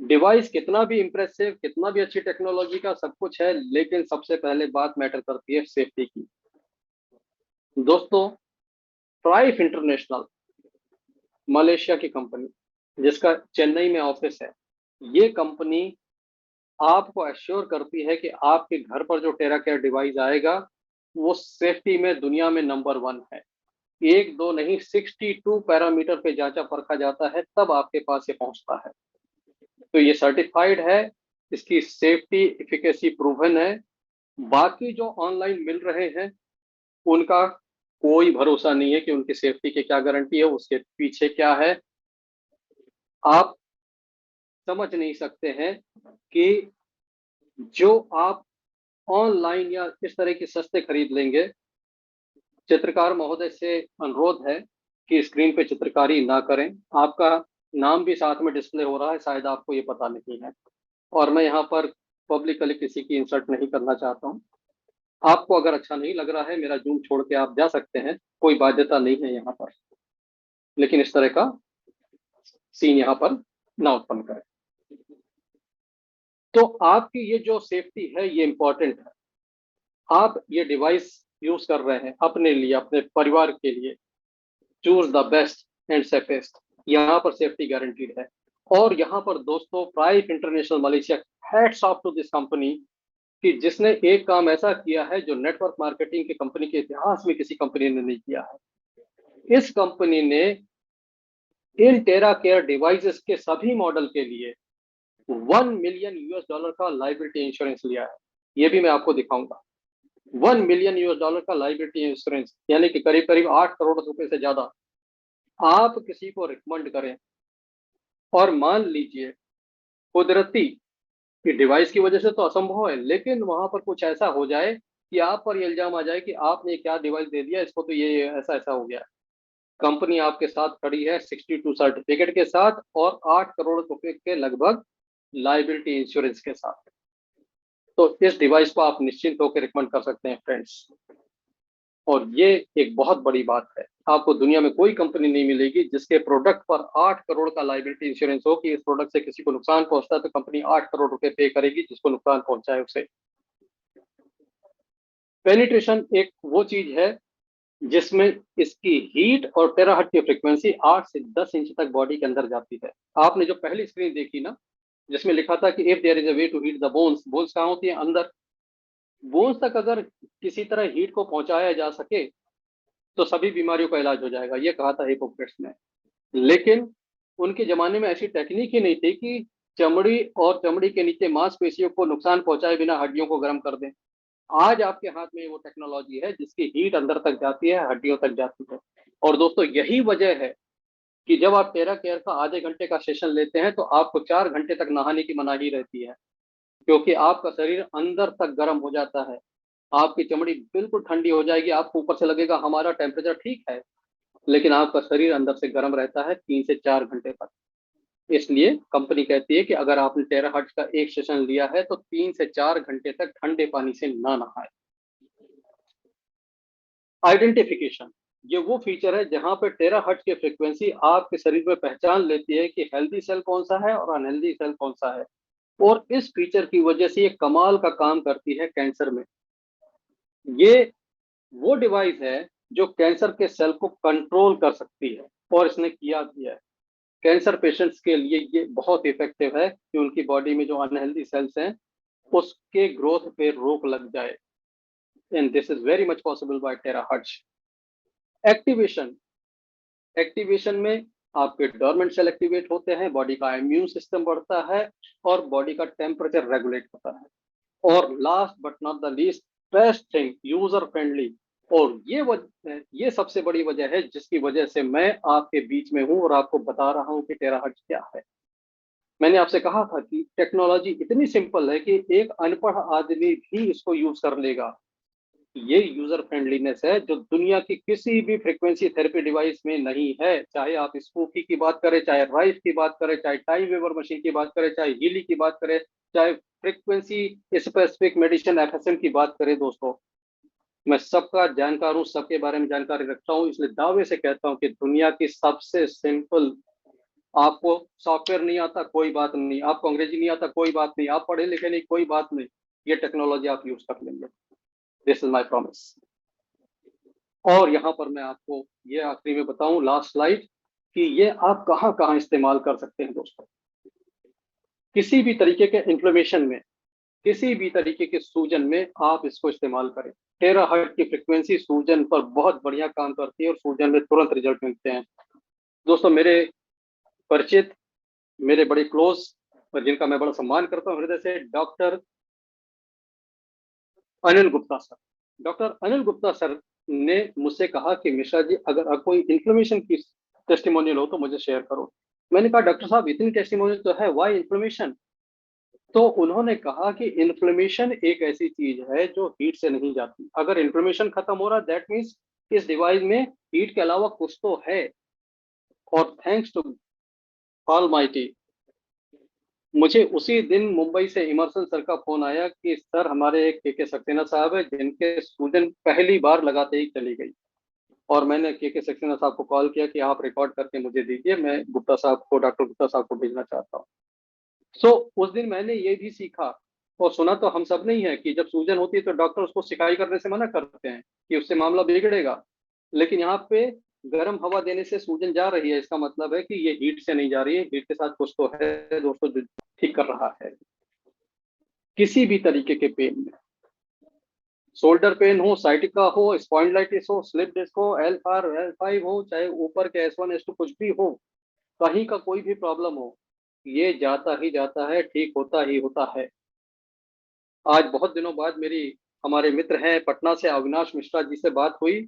डिवाइस कितना भी इंप्रेसिव, कितना भी अच्छी टेक्नोलॉजी का सब कुछ है, लेकिन सबसे पहले बात मैटर करती है सेफ्टी की। दोस्तों, ट्राइफ इंटरनेशनल, मलेशिया की कंपनी जिसका चेन्नई में ऑफिस है, ये कंपनी आपको एश्योर करती है कि आपके घर पर जो टेरा केयर डिवाइस आएगा वो सेफ्टी में दुनिया में नंबर 1 है। एक दो नहीं, 62 पैरामीटर पे जांचा परखा जाता है, तब आपके पास ये पहुंचता है। तो ये सर्टिफाइड है, इसकी सेफ्टी एफिकेसी प्रूवन है। बाकी जो ऑनलाइन मिल रहे हैं उनका कोई भरोसा नहीं है कि उनकी सेफ्टी की क्या गारंटी है, उसके पीछे क्या है। आप समझ नहीं सकते हैं कि जो आप ऑनलाइन या इस तरह की सस्ते खरीद लेंगे, चित्रकार महोदय से अनुरोध है कि स्क्रीन पे चित्रकारी ना करें। आपका नाम भी साथ में डिस्प्ले हो रहा है, शायद आपको ये पता नहीं है। और मैं यहाँ पर पब्लिकली किसी की इंसल्ट नहीं करना चाहता हूँ। आपको अगर अच्छा नहीं लग रहा है, मेरा जूम छोड़ के आप जा सकते हैं, कोई बाध्यता नहीं है यहाँ पर। लेकिन इस तरह का सीन यहाँ पर ना उत्पन्न करें। तो आपकी ये जो सेफ्टी है ये इंपॉर्टेंट है। आप ये डिवाइस यूज कर रहे हैं अपने लिए, अपने परिवार के लिए, choose the best and safest. यहाँ पर सेफ्टी गारंटीड है। और यहाँ पर दोस्तों, Prife International Malaysia, hats off to this company, कि जिसने एक काम ऐसा किया है जो नेटवर्क मार्केटिंग की कंपनी के इतिहास में किसी कंपनी ने नहीं किया है। इस कंपनी ने इन टेरा केयर डिवाइसेस के सभी मॉडल के लिए $1 मिलियन का लाइबिलिटी इंश्योरेंस लिया है। ये भी मैं आपको दिखाऊंगा। $1 मिलियन का लाइबिलिटी इंश्योरेंस, यानी कि करीब करीब 8 करोड़ रुपए से ज्यादा। आप किसी को रिकमेंड करें और मान लीजिए कुदरती कि डिवाइस की वजह से तो असंभव है, लेकिन वहां पर कुछ ऐसा हो जाए कि आप पर ये इल्जाम आ जाए कि आपने क्या डिवाइस दे दिया इसको, तो ये ऐसा ऐसा हो गया। कंपनी आपके साथ खड़ी है 62 सर्टिफिकेट के साथ और 8 करोड़ रुपए के लगभग लाइबिलिटी इंश्योरेंस के साथ। तो इस डिवाइस को आप निश्चिंत होकर रिकमेंड कर सकते हैं फ्रेंड्स। और ये एक बहुत बड़ी बात है। आपको दुनिया में कोई कंपनी नहीं मिलेगी जिसके प्रोडक्ट पर 8 करोड़ का लाइबिलिटी इंश्योरेंस हो कि इस प्रोडक्ट से किसी को नुकसान पहुंचता है तो कंपनी 8 करोड़ रुपए पे करेगी जिसको नुकसान पहुंचाए उसे। पेनिट्रेशन एक वो चीज है जिसमें इसकी हीट और टेराहर्ट्ज की फ्रीक्वेंसी 8 से 10 इंच तक बॉडी के अंदर जाती है। आपने जो पहली स्क्रीन देखी ना, जिसमें लिखा था कि if there is a way to heat the bones, bones कहाँ होती है? अंदर। बोन्स तक अगर किसी तरह हीट को पहुंचाया जा सके तो सभी बीमारियों का इलाज हो जाएगा, ये कहा था हिपोक्रेट्स ने। लेकिन उनके जमाने में ऐसी टेक्निक ही नहीं थी कि चमड़ी और चमड़ी के नीचे मांसपेशियों को नुकसान पहुंचाए बिना हड्डियों को गर्म कर दें। आज आपके हाथ में वो टेक्नोलॉजी है जिसकी हीट अंदर तक जाती है, हड्डियों तक जाती है। और दोस्तों, यही वजह है कि जब आप टेरा केयर का आधे घंटे का सेशन लेते हैं तो आपको 4 घंटे तक नहाने की मनाही रहती है, क्योंकि आपका शरीर अंदर तक गर्म हो जाता है। आपकी चमड़ी बिल्कुल ठंडी हो जाएगी, आपको ऊपर से लगेगा हमारा टेम्परेचर ठीक है, लेकिन आपका शरीर अंदर से गर्म रहता है 3 से 4 घंटे तक। इसलिए कंपनी कहती है कि अगर आपने टेराहर्ट्ज का एक सेशन लिया है तो 3 से 4 घंटे तक ठंडे पानी से ना नहाए। आइडेंटिफिकेशन, ये वो फीचर है जहां पे टेराहर्ट्ज की फ्रीक्वेंसी आपके शरीर में पहचान लेती है कि हेल्दी सेल कौन सा है और अनहेल्दी सेल कौन सा है। और इस फीचर की वजह से ये कमाल का काम करती है कैंसर में। ये वो डिवाइस है जो कैंसर के सेल को कंट्रोल कर सकती है, और इसने किया भी है। कैंसर पेशेंट्स के लिए ये बहुत इफेक्टिव है कि उनकी बॉडी में जो अनहेल्दी सेल्स हैं उसके ग्रोथ पे रोक लग जाए। And this is very much possible by terahertz. Activation, activation में आपके डोरमेंट सेल एक्टिवेट होते हैं, बॉडी का इम्यून सिस्टम बढ़ता है और बॉडी का टेम्परेचर रेगुलेट होता है। और last but not the least, best thing, user friendly. और ये सबसे बड़ी वजह है जिसकी वजह से मैं आपके बीच में हूं और आपको बता रहा हूं कि टेराहर्ट्ज क्या है। मैंने आपसे कहा था कि टेक्नोलॉजी इतनी सिंपल है कि एक अनपढ़ आदमी भी इसको यूज कर लेगा। ये यूजर फ्रेंडलीनेस है जो दुनिया की किसी भी फ्रीक्वेंसी थेरेपी डिवाइस में नहीं है। चाहे आप स्पूफी की बात करें, चाहे राइफ की बात करें, चाहे टाइम वेवर मशीन की बात करें, चाहे हीली की बात करें, चाहे फ्रीक्वेंसी स्पेसिफिक मेडिसिन एफएसएम की बात करें। दोस्तों, मैं सबका जानकार हूँ, सबके बारे में जानकारी रखता हूँ, इसलिए दावे से कहता हूँ कि दुनिया की सबसे सिंपल। आपको सॉफ्टवेयर नहीं आता, कोई बात नहीं। आपको अंग्रेजी नहीं आता, कोई बात नहीं। आप पढ़े लिखे नहीं, कोई बात नहीं। ये टेक्नोलॉजी आप यूज कर लेंगे। This is my promise. और यहाँ पर मैं आपको ये आखिरी में बताऊं, लास्ट स्लाइड, कि ये आप कहाँ कहाँ इस्तेमाल कर सकते हैं दोस्तों। किसी भी तरीके के इन्फ्लेमेशन में, किसी भी तरीके के सूजन में आप इसको इस्तेमाल करें। टेराहर्ट्ज की फ्रिक्वेंसी सूजन पर बहुत बढ़िया काम करती है और सूजन में तुरंत रिजल्ट मिलते हैं। दोस्तों, मेरे परिचित, मेरे बड़े क्लोज और जिनका मैं बड़ा सम्मान करता हूँ हृदय से, doctor Anil Gupta sir. Doctor Anil Gupta sir ने मुझसे कहा कि मिश्रा जी, अगर कोई इन्फ्लेमेशन की टेस्टिमोनियल हो तो मुझे शेयर करो। मैंने कहा डॉक्टर साहब, इतनी टेस्टिमोनियल तो है, व्हाई इन्फ्लेमेशन? तो उन्होंने कहा कि इन्फ्लेमेशन एक ऐसी चीज है जो हीट से नहीं जाती। अगर इन्फ्लेमेशन खत्म हो रहा, दैट मीन्स इस डिवाइस में हीट के अलावा कुछ तो है। और थैंक्स टू ऑलमाइटी, मुझे उसी दिन मुंबई से इमरसन सर का फोन आया कि सर, हमारे एक के सक्सेना साहब है जिनके सूजन पहली बार लगाते ही चली गई। और मैंने के सक्सेना साहब को कॉल किया कि आप रिकॉर्ड करके मुझे दीजिए, मैं गुप्ता साहब को, डॉक्टर गुप्ता साहब को भेजना चाहता हूँ। सो उस दिन मैंने ये भी सीखा और सुना, तो हम सब नहीं है कि जब सूजन होती है तो डॉक्टर उसको सिकाई करने से मना करते हैं कि उससे मामला बिगड़ेगा। लेकिन यहाँ पे गर्म हवा देने से सूजन जा रही है, इसका मतलब है कि ये हीट से नहीं जा रही है, हीट के साथ कुछ तो है दोस्तों जो ठीक कर रहा है। किसी भी तरीके के पेन में, शोल्डर पेन हो, साइटिका हो, स्पॉन्डिलाइटिस हो, स्लिप डिस्क हो, L4 L5 हो, चाहे ऊपर के S1 S2 कुछ भी हो, कहीं का कोई भी प्रॉब्लम हो, ये जाता ही जाता है, ठीक होता ही होता है। आज बहुत दिनों बाद मेरी, हमारे मित्र हैं पटना से, अविनाश मिश्रा जी से बात हुई।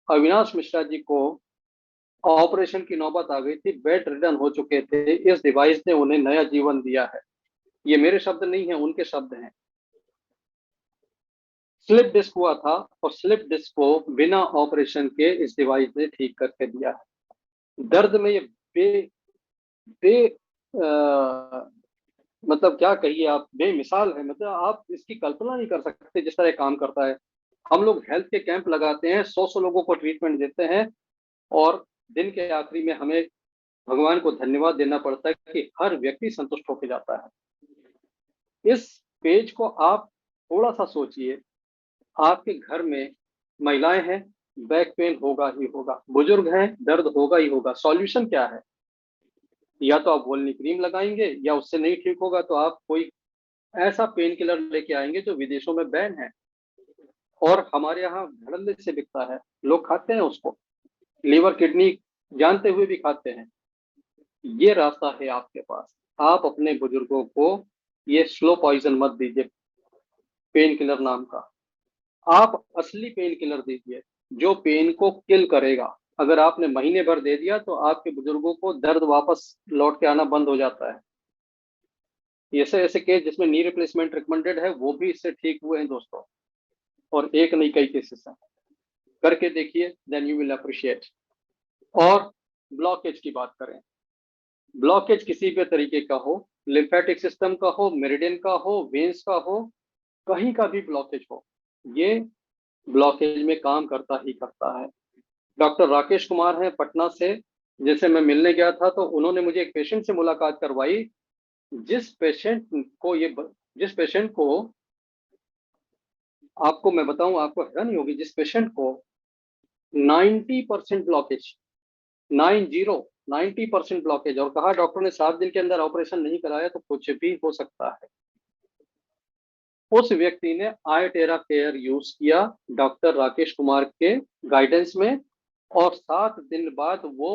अविनाश मिश्रा जी को ऑपरेशन की नौबत आ गई थी, बेड रिडन हो चुके थे, इस डिवाइस ने उन्हें नया जीवन दिया है। ये मेरे शब्द नहीं है, उनके शब्द हैं। स्लिप डिस्क हुआ था और स्लिप डिस्क को बिना ऑपरेशन के इस डिवाइस ने ठीक करके दिया है। दर्द में ये बे बे मतलब क्या कहिए आप, बेमिसाल है। मतलब आप इसकी कल्पना नहीं कर सकते जिस तरह काम करता है। हम लोग हेल्थ के कैंप लगाते हैं, 100 लोगों को ट्रीटमेंट देते हैं, और दिन के आखिरी में हमें भगवान को धन्यवाद देना पड़ता है कि हर व्यक्ति संतुष्ट होकर जाता है। इस पेज को आप थोड़ा सा सोचिए, आपके घर में महिलाएं हैं, बैक पेन होगा ही होगा, बुजुर्ग हैं, दर्द होगा ही होगा। सॉल्यूशन क्या है? या तो आप वोलिनी क्रीम लगाएंगे, या उससे नहीं ठीक होगा तो आप कोई ऐसा पेन किलर लेके आएंगे जो विदेशों में बैन है और हमारे यहाँ धड़ल्ले से बिकता है, लोग खाते हैं उसको, लीवर किडनी जानते हुए भी खाते हैं। ये रास्ता है आपके पास। आप अपने बुजुर्गों को ये स्लो पॉइजन मत दीजिए पेन किलर नाम का, आप असली पेन किलर दीजिए जो पेन को किल करेगा। अगर आपने महीने भर दे दिया तो आपके बुजुर्गों को दर्द वापस लौट के आना बंद हो जाता है। ऐसे ऐसे केस जिसमें नी रिप्लेसमेंट रिकमेंडेड है, वो भी इससे ठीक हुए हैं दोस्तों, और एक नहीं कई केसेस हैं। करके देखिए, देन यू विल अप्रिशिएट। और ब्लॉकेज की बात करें, ब्लॉकेज किसी भी तरीके का हो, लिम्फेटिक सिस्टम का हो, मेरिडियन का हो, वेन्स का हो, कहीं का भी ब्लॉकेज हो, ये ब्लॉकेज में काम करता ही करता है। डॉक्टर राकेश कुमार हैं पटना से, जैसे मैं मिलने गया था तो उन्होंने मुझे एक पेशेंट से मुलाकात करवाई, जिस पेशेंट को ये जिस पेशेंट को, आपको मैं बताऊं, आपको हैरानी होगी, जिस पेशेंट को 90% ब्लॉकेज, 90% ब्लॉकेज, और कहा डॉक्टर ने 7 दिन के अंदर ऑपरेशन नहीं कराया तो कुछ भी हो सकता है। उस व्यक्ति ने आयटेरा केयर यूज किया डॉक्टर राकेश कुमार के गाइडेंस में, और 7 दिन बाद वो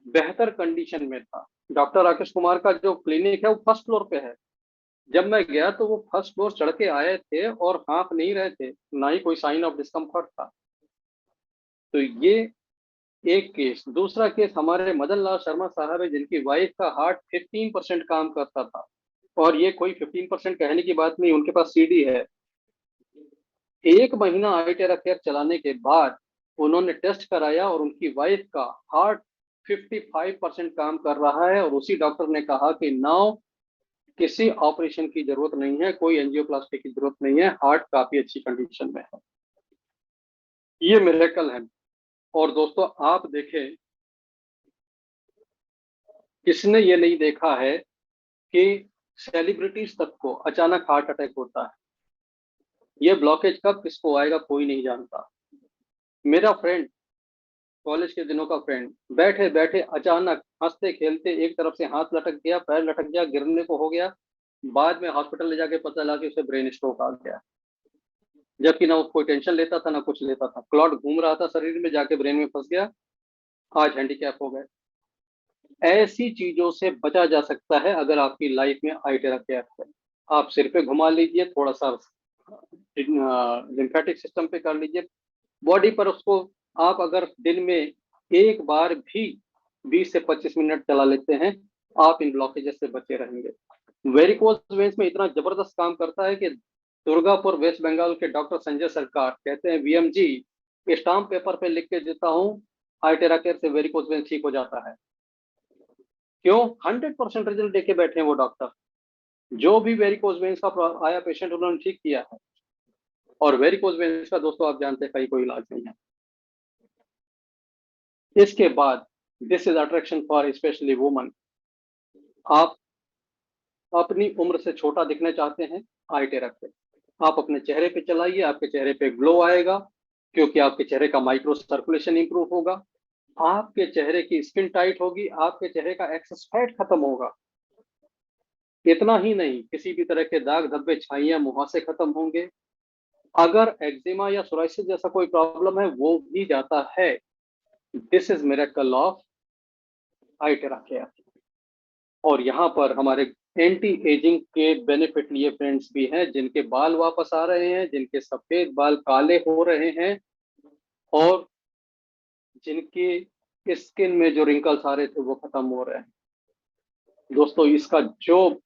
बेहतर कंडीशन में था। डॉक्टर राकेश कुमार का जो क्लिनिक है वो फर्स्ट फ्लोर पे है। जब मैं गया तो वो फर्स्ट फ्लोर चढ़ के आए थे और हाँफ नहीं रहे थे, ना ही कोई साइन ऑफ डिस्कम्फर्ट था। तो ये एक केस। दूसरा केस हमारे मदन लाल शर्मा साहब है, जिनकी वाइफ का हार्ट 15% काम करता था, और ये कोई 15% कहने की बात नहीं, उनके पास सीडी है। 1 महीना आईटेरा केयर चलाने के बाद उन्होंने टेस्ट कराया और उनकी वाइफ का हार्ट 55% काम कर रहा है, और उसी डॉक्टर ने कहा कि नाउ किसी ऑपरेशन की जरूरत नहीं है, कोई एंजियोप्लास्टी की जरूरत नहीं है, हार्ट काफी अच्छी कंडीशन में है। ये मिरेकल है। और दोस्तों आप देखें, किसने ये नहीं देखा है कि सेलिब्रिटीज तक को अचानक हार्ट अटैक होता है। ये ब्लॉकेज कब किसको आएगा कोई नहीं जानता। मेरा फ्रेंड, कॉलेज के दिनों का फ्रेंड, बैठे बैठे अचानक हंसते खेलते एक तरफ से हाथ लटक गया, पैर लटक गया, गिरने को हो गया, बाद में हॉस्पिटल ले जाके पता लगा कि उसे ब्रेन स्ट्रोक आ गया, जबकि ना वो कोई टेंशन लेता था ना कुछ लेता था। क्लॉट घूम रहा था शरीर में, जाके ब्रेन में फंस गया, आज हैंडीकैप हो गए। ऐसी चीजों से बचा जा सकता है अगर आपकी लाइफ में आइटेरा केयर है। आप सिर पे घुमा लीजिए, थोड़ा सा लिम्फेटिक सिस्टम पे कर लीजिए, बॉडी पर उसको आप अगर दिन में एक बार भी 20 से 25 मिनट चला लेते हैं, आप इन ब्लॉकेजेस से बचे रहेंगे। वेरिकोज वेन्स में इतना जबरदस्त काम करता है कि दुर्गापुर वेस्ट बंगाल के डॉक्टर संजय सरकार कहते हैं, वीएमजी स्टाम्प पेपर पे लिख के देता हूँ, आर्टेरा केयर से वेरिकोज वेन्स ठीक हो जाता है। क्यों? 100% रिजल्ट देके बैठे हैं वो डॉक्टर। जो भी वेरिकोज वेन्स का आया पेशेंट उन्होंने ठीक किया है। और वेरिकोज वेन्स का दोस्तों आप जानते हैं कहीं कोई इलाज नहीं है। इसके बाद this is attraction for specially woman. आप अपनी उम्र से छोटा दिखना चाहते हैं, आईटेरा पे आप अपने चेहरे पे चलाइए, आपके चेहरे पे ग्लो आएगा, क्योंकि आपके चेहरे का माइक्रो सर्कुलेशन इंप्रूव होगा, आपके चेहरे की स्किन टाइट होगी, आपके चेहरे का एक्सेस फैट खत्म होगा। इतना ही नहीं, किसी भी तरह के दाग धब्बे छाइयां मुहासे खत्म होंगे। अगर एक्जिमा या सोराइसिस जैसा कोई प्रॉब्लम है वो भी जाता है। This is miracle of iTera Care. और यहाँ पर हमारे एंटी एजिंग के बेनिफिट लिए फ्रेंड्स भी हैं, जिनके बाल वापस आ रहे हैं, जिनके सफेद बाल काले हो रहे हैं, और जिनकी स्किन में जो रिंकल्स आ रहे थे वो खत्म हो रहे हैं। दोस्तों इसका जो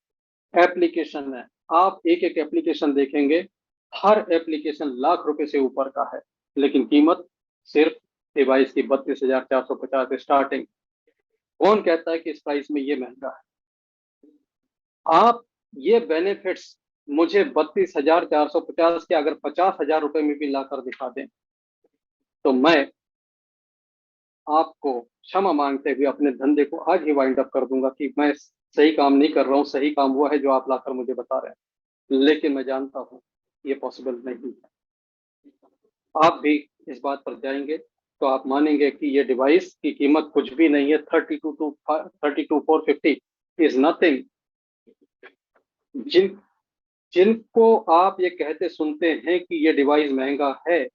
एप्लीकेशन है, आप एक एक एप्लीकेशन देखेंगे, हर एप्लीकेशन लाख रुपए से ऊपर का है, लेकिन कीमत सिर्फ डिवाइस की 32,450 स्टार्टिंग। कौन कहता है कि इस प्राइस में ये महंगा है? आप ये बेनिफिट्स मुझे 32,450 के अगर 50,000 रुपए में भी लाकर दिखा दें, तो मैं आपको क्षमा मांगते हुए अपने धंधे को आज ही वाइंड अप कर दूंगा कि मैं सही काम नहीं कर रहा हूँ, सही काम हुआ है जो आप लाकर मुझे बता रहे हैं। लेकिन मैं जानता हूँ ये पॉसिबल नहीं है। आप भी इस बात पर जाएंगे तो आप मानेंगे कि ये डिवाइस की कीमत कुछ भी नहीं है। 32,450 इज नथिंग। जिन जिनको आप ये कहते सुनते हैं कि ये डिवाइस महंगा है,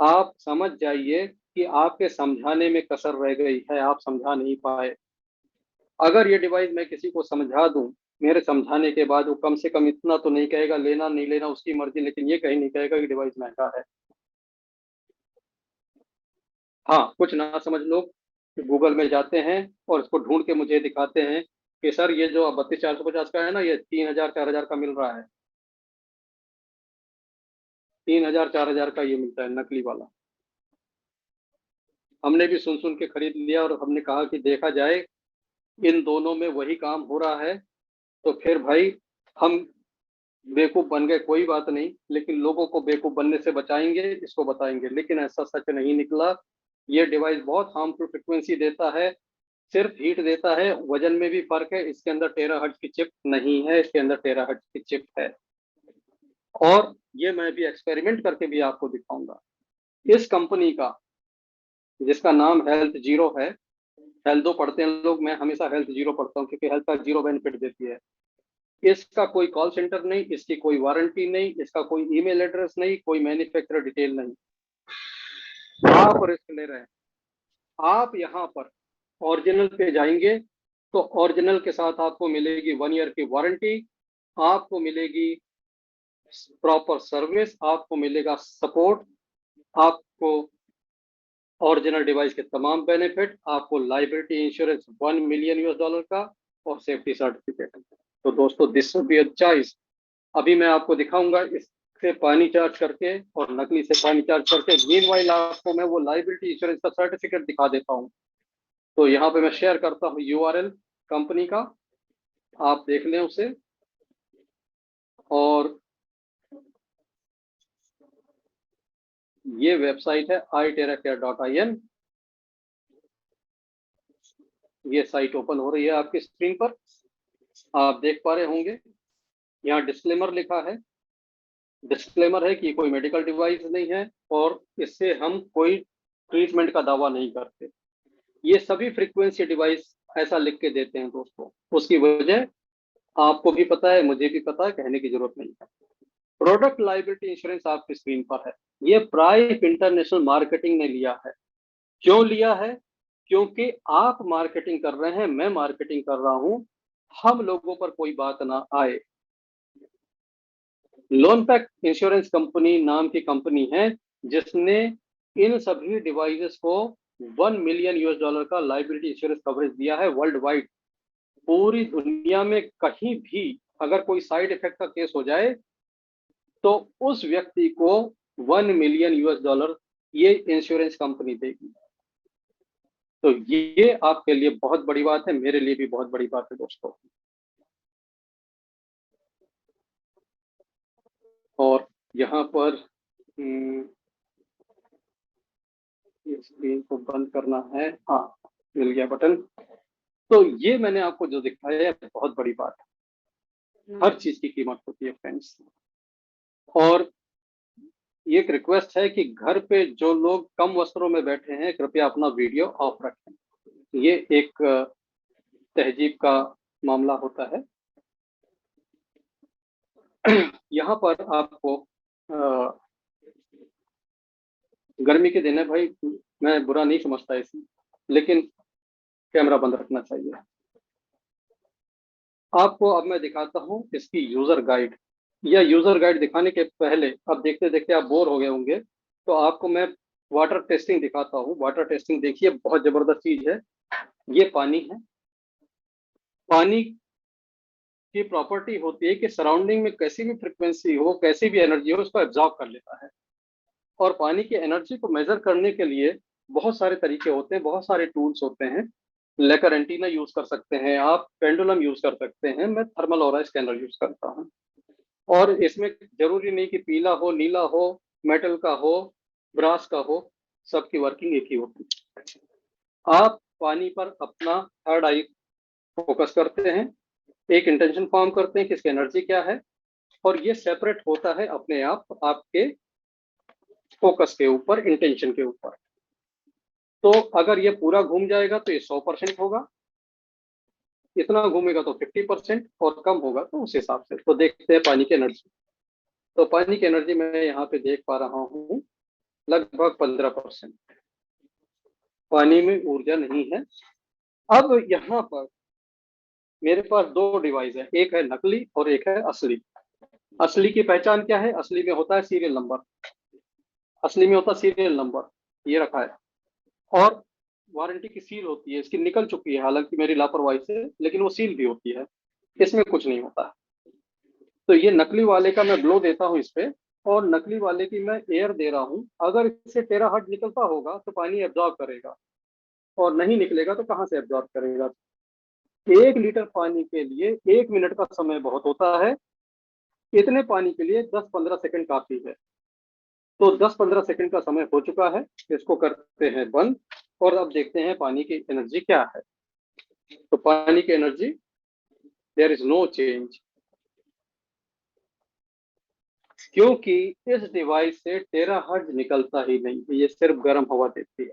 आप समझ जाइए कि आपके समझाने में कसर रह गई है, आप समझा नहीं पाए। अगर ये डिवाइस मैं किसी को समझा दूं, मेरे समझाने के बाद वो कम से कम इतना तो नहीं कहेगा, लेना नहीं लेना उसकी मर्जी, लेकिन ये कहीं नहीं कहेगा कि डिवाइस महंगा है। हाँ, कुछ ना समझ लोग गूगल में जाते हैं और इसको ढूंढ के मुझे दिखाते हैं कि सर ये जो 32,450 का है ना, ये 3,000 4,000 का मिल रहा है। 3,000 4,000 का ये मिलता है नकली वाला। हमने भी सुन सुन के खरीद लिया और हमने कहा कि देखा जाए इन दोनों में वही काम हो रहा है, तो फिर भाई हम बेवकूफ बन गए, कोई बात नहीं, लेकिन लोगों को बेवकूफ बनने से बचाएंगे, इसको बताएंगे। लेकिन ऐसा सच नहीं निकला। ये डिवाइस बहुत हार्मफुल फ्रिक्वेंसी देता है, सिर्फ हीट देता है, वजन में भी फर्क है। इसके अंदर टेराहर्ट्ज की चिप नहीं है, इसके अंदर टेराहर्ट्ज की चिप है। और ये मैं भी एक्सपेरिमेंट करके भी आपको दिखाऊंगा। इस कंपनी का, जिसका नाम हेल्थ जीरो है, हेल्थ दो पढ़ते हैं लोग, मैं हमेशा हेल्थ जीरो पढ़ता हूँ क्योंकि हेल्थ का जीरो बेनिफिट देती है। इसका कोई कॉल सेंटर नहीं, इसकी कोई वारंटी नहीं, इसका कोई ईमेल एड्रेस नहीं, कोई मैन्युफैक्चरर डिटेल नहीं। आप रिस्क ले रहे हैं। आप यहाँ पर ओरिजिनल पे जाएंगे तो ओरिजिनल के साथ आपको मिलेगी 1 ईयर की वारंटी, आपको मिलेगी प्रॉपर सर्विस, आपको मिलेगा सपोर्ट, आपको ओरिजिनल डिवाइस के तमाम बेनिफिट, आपको लाइबिलिटी इंश्योरेंस $1 मिलियन का, और सेफ्टी सर्टिफिकेट। तो दोस्तों this would be a choice. अभी मैं आपको दिखाऊंगा इससे पानी चार्ज करके और नकली से पानी चार्ज करके। मीनवाइल आपको मैं वो लाइबिलिटी इंश्योरेंस का सर्टिफिकेट दिखा देता हूँ। तो यहाँ पे मैं शेयर करता हूँ यूआरएल कंपनी का, आप देख लें उसे। और ये वेबसाइट है iteracare.in। ये साइट ओपन हो रही है आपकी स्क्रीन पर, आप देख पा रहे होंगे। यहाँ डिस्क्लेमर लिखा है। डिस्क्लेमर है कि ये कोई मेडिकल डिवाइस नहीं है और इससे हम कोई ट्रीटमेंट का दावा नहीं करते। ये सभी फ्रीक्वेंसी डिवाइस ऐसा लिख के देते हैं दोस्तों। उसकी वजह आपको भी पता है, मुझे भी पता है, कहने की जरूरत नहीं है। प्रोडक्ट लाइबिलिटी इंश्योरेंस आपकी स्क्रीन पर है। ये प्राइम इंटरनेशनल मार्केटिंग ने लिया है। क्यों लिया है? क्योंकि आप मार्केटिंग कर रहे हैं, मैं मार्केटिंग कर रहा हूं, हम लोगों पर कोई बात ना आए। लोन पैक इंश्योरेंस कंपनी नाम की कंपनी है जिसने इन सभी डिवाइसेस को 1 मिलियन US डॉलर का लाइबिलिटी इंश्योरेंस कवरेज दिया है वर्ल्ड वाइड। पूरी दुनिया में कहीं भी अगर कोई साइड इफेक्ट का केस हो जाए तो उस व्यक्ति को 1 मिलियन US डॉलर ये इंश्योरेंस कंपनी देगी। तो ये आपके लिए बहुत बड़ी बात है, मेरे लिए भी बहुत बड़ी बात है दोस्तों। और यहाँ पर स्क्रीन को बंद करना है, हाँ मिल गया बटन। तो ये मैंने आपको जो दिखाया है बहुत बड़ी बात है। हर चीज की कीमत होती है फ्रेंड्स। और ये एक रिक्वेस्ट है कि घर पे जो लोग कम वस्त्रों में बैठे हैं कृपया अपना वीडियो ऑफ रखें। ये एक तहजीब का मामला होता है। यहाँ पर आपको गर्मी के दिन है भाई, मैं बुरा नहीं समझता इसे, लेकिन कैमरा बंद रखना चाहिए। आपको अब मैं दिखाता हूँ इसकी यूजर गाइड। या यूजर गाइड दिखाने के पहले, अब देखते देखते आप बोर हो गए होंगे, तो आपको मैं वाटर टेस्टिंग दिखाता हूँ। वाटर टेस्टिंग देखिए, बहुत जबरदस्त चीज है। ये पानी है। पानी की प्रॉपर्टी होती है कि सराउंडिंग में कैसी भी फ्रिक्वेंसी हो, कैसी भी एनर्जी हो, उसको एब्जॉर्ब कर लेता है। और पानी की एनर्जी को मेजर करने के लिए बहुत सारे तरीके होते हैं, बहुत सारे टूल्स होते हैं। लेकर एंटीना यूज कर सकते हैं आप, पेंडुलम यूज कर सकते हैं, मैं थर्मल और स्कैनर यूज करता हूँ। और इसमें जरूरी नहीं कि पीला हो, नीला हो, मेटल का हो, ब्रास का हो, सबकी वर्किंग एक ही होती है। आप पानी पर अपना थर्ड आई फोकस करते हैं, एक इंटेंशन फॉर्म करते हैं कि इसकी एनर्जी क्या है, और ये सेपरेट होता है अपने आप आपके फोकस के ऊपर, इंटेंशन के ऊपर। तो अगर ये पूरा घूम जाएगा तो ये 100% होगा, इतना घूमेगा तो 50%, और कम होगा तो उस हिसाब से। तो देखते हैं पानी की एनर्जी। तो पानी की एनर्जी मैं यहाँ पे देख पा रहा हूँ लगभग 15%। पानी में ऊर्जा नहीं है। अब यहाँ पर मेरे पास दो डिवाइस है, एक है नकली और एक है असली। असली की पहचान क्या है? असली में होता है सीरियल नंबर। असली में होता है सीरियल नंबर, ये रखा है। और वारंटी की सील होती है, इसकी निकल चुकी है हालांकि मेरी लापरवाही से, लेकिन वो सील भी होती है, इसमें कुछ नहीं होता। तो ये नकली वाले का मैं ब्लो देता हूँ इस पे, और नकली वाले की मैं एयर दे रहा हूँ। अगर इससे 13 हर्ट्ज निकलता होगा तो पानी एब्जॉर्ब करेगा, और नहीं निकलेगा तो कहाँ से एब्जॉर्ब करेगा। 1 लीटर पानी के लिए 1 मिनट का समय बहुत होता है, इतने पानी के लिए 10-15 सेकंड काफी है। तो 10-15 सेकंड का समय हो चुका है, इसको करते हैं बंद। और अब देखते हैं पानी की एनर्जी क्या है। तो पानी की energy, there is no change, क्योंकि इस डिवाइस से 13 हर्ट्ज निकलता ही नहीं, ये सिर्फ गर्म हवा देती है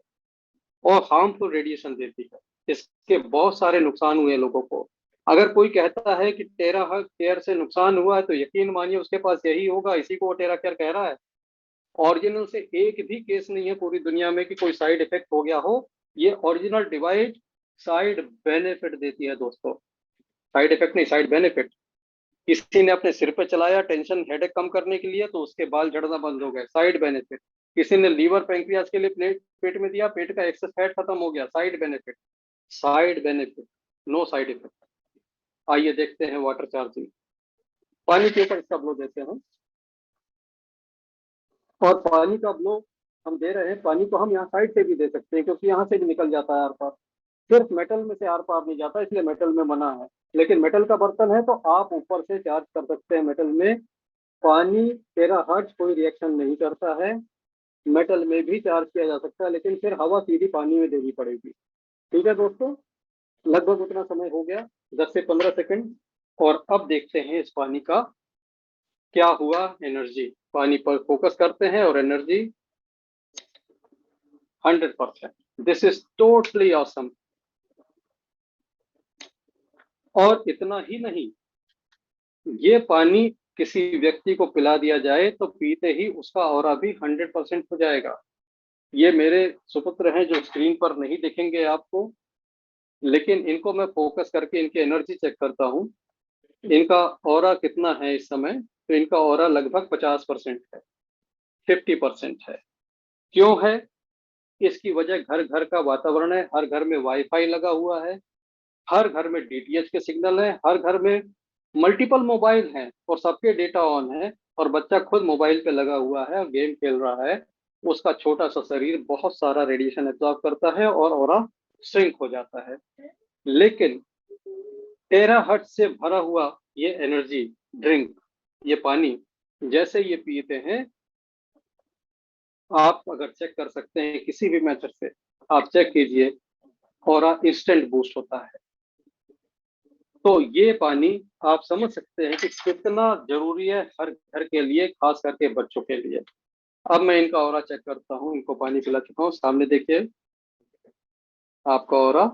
और हार्मफुल रेडिएशन देती है। इसके बहुत सारे नुकसान हुए लोगों को। अगर कोई कहता है कि 13 केयर से नुकसान हुआ है तो यकीन मानिए उसके पास यही होगा, इसी को वो 13 केयर कह रहा है। ओरिजिनल से एक भी केस नहीं है पूरी दुनिया में कि कोई साइड इफेक्ट हो गया हो। ये ओरिजिनल डिवाइस साइड बेनिफिट देती है दोस्तों, साइड इफेक्ट नहीं, साइड बेनिफिट। किसी ने अपने सिर पे चलाया टेंशन हेडेक कम करने के लिए तो उसके बाल झड़ना बंद हो गए, साइड बेनिफिट। किसी ने लीवर पैंक्रियाज के लिए पेट में दिया, पेट का एक्सेस फैट खत्म हो गया, side benefit. Side benefit, no side effect. आइए देखते हैं वाटर चार्जिंग। पानी के ऊपर इसका ब्लो देते हैं, और पानी का ब्लो हम दे रहे हैं। पानी को हम यहाँ साइड से भी दे सकते हैं क्योंकि यहाँ से भी निकल जाता है आर पार। सिर्फ मेटल में से आर पार नहीं जाता, इसलिए मेटल में मना है। लेकिन मेटल का बर्तन है तो आप ऊपर से चार्ज कर सकते हैं मेटल में। पानी 13 हर्ट्ज कोई रिएक्शन नहीं करता है। मेटल में भी चार्ज किया जा सकता है, लेकिन फिर हवा सीधी पानी में देनी पड़ेगी। ठीक है दोस्तों, लगभग उतना समय हो गया, 10 से 15 सेकंड। और अब देखते हैं इस पानी का क्या हुआ। एनर्जी, पानी पर फोकस करते हैं और energy 100%। This is totally awesome. और इतना ही नहीं, ये पानी किसी व्यक्ति को पिला दिया जाए तो पीते ही उसका ऑरा भी 100% हो जाएगा। ये मेरे सुपुत्र हैं जो स्क्रीन पर नहीं दिखेंगे आपको, लेकिन इनको मैं फोकस करके इनकी एनर्जी चेक करता हूँ। इनका ऑरा कितना है इस समय? तो इनका ऑरा लगभग 50% है, 50% है। क्यों है? इसकी वजह घर घर का वातावरण है। हर घर में वाईफाई लगा हुआ है, हर घर में डीटीएच के सिग्नल है, हर घर में मल्टीपल मोबाइल हैं और सबके डेटा ऑन है, और बच्चा खुद मोबाइल पे लगा हुआ है और गेम खेल रहा है। उसका छोटा सा शरीर बहुत सारा रेडिएशन एब्जॉर्ब करता है और ऑरा श्रिंक हो जाता है। लेकिन टेराहर्ट्ज से भरा हुआ ये एनर्जी ड्रिंक, ये पानी जैसे ये पीते हैं, आप अगर चेक कर सकते हैं किसी भी मेथड से, आप चेक कीजिए, ऑरा इंस्टेंट बूस्ट होता है। तो ये पानी आप समझ सकते हैं कि कितना जरूरी है हर घर के लिए, खास करके बच्चों के लिए। अब मैं इनका ऑरा चेक करता हूँ, इनको पानी पिला चुका हूँ, सामने देखिए आपका ऑरा।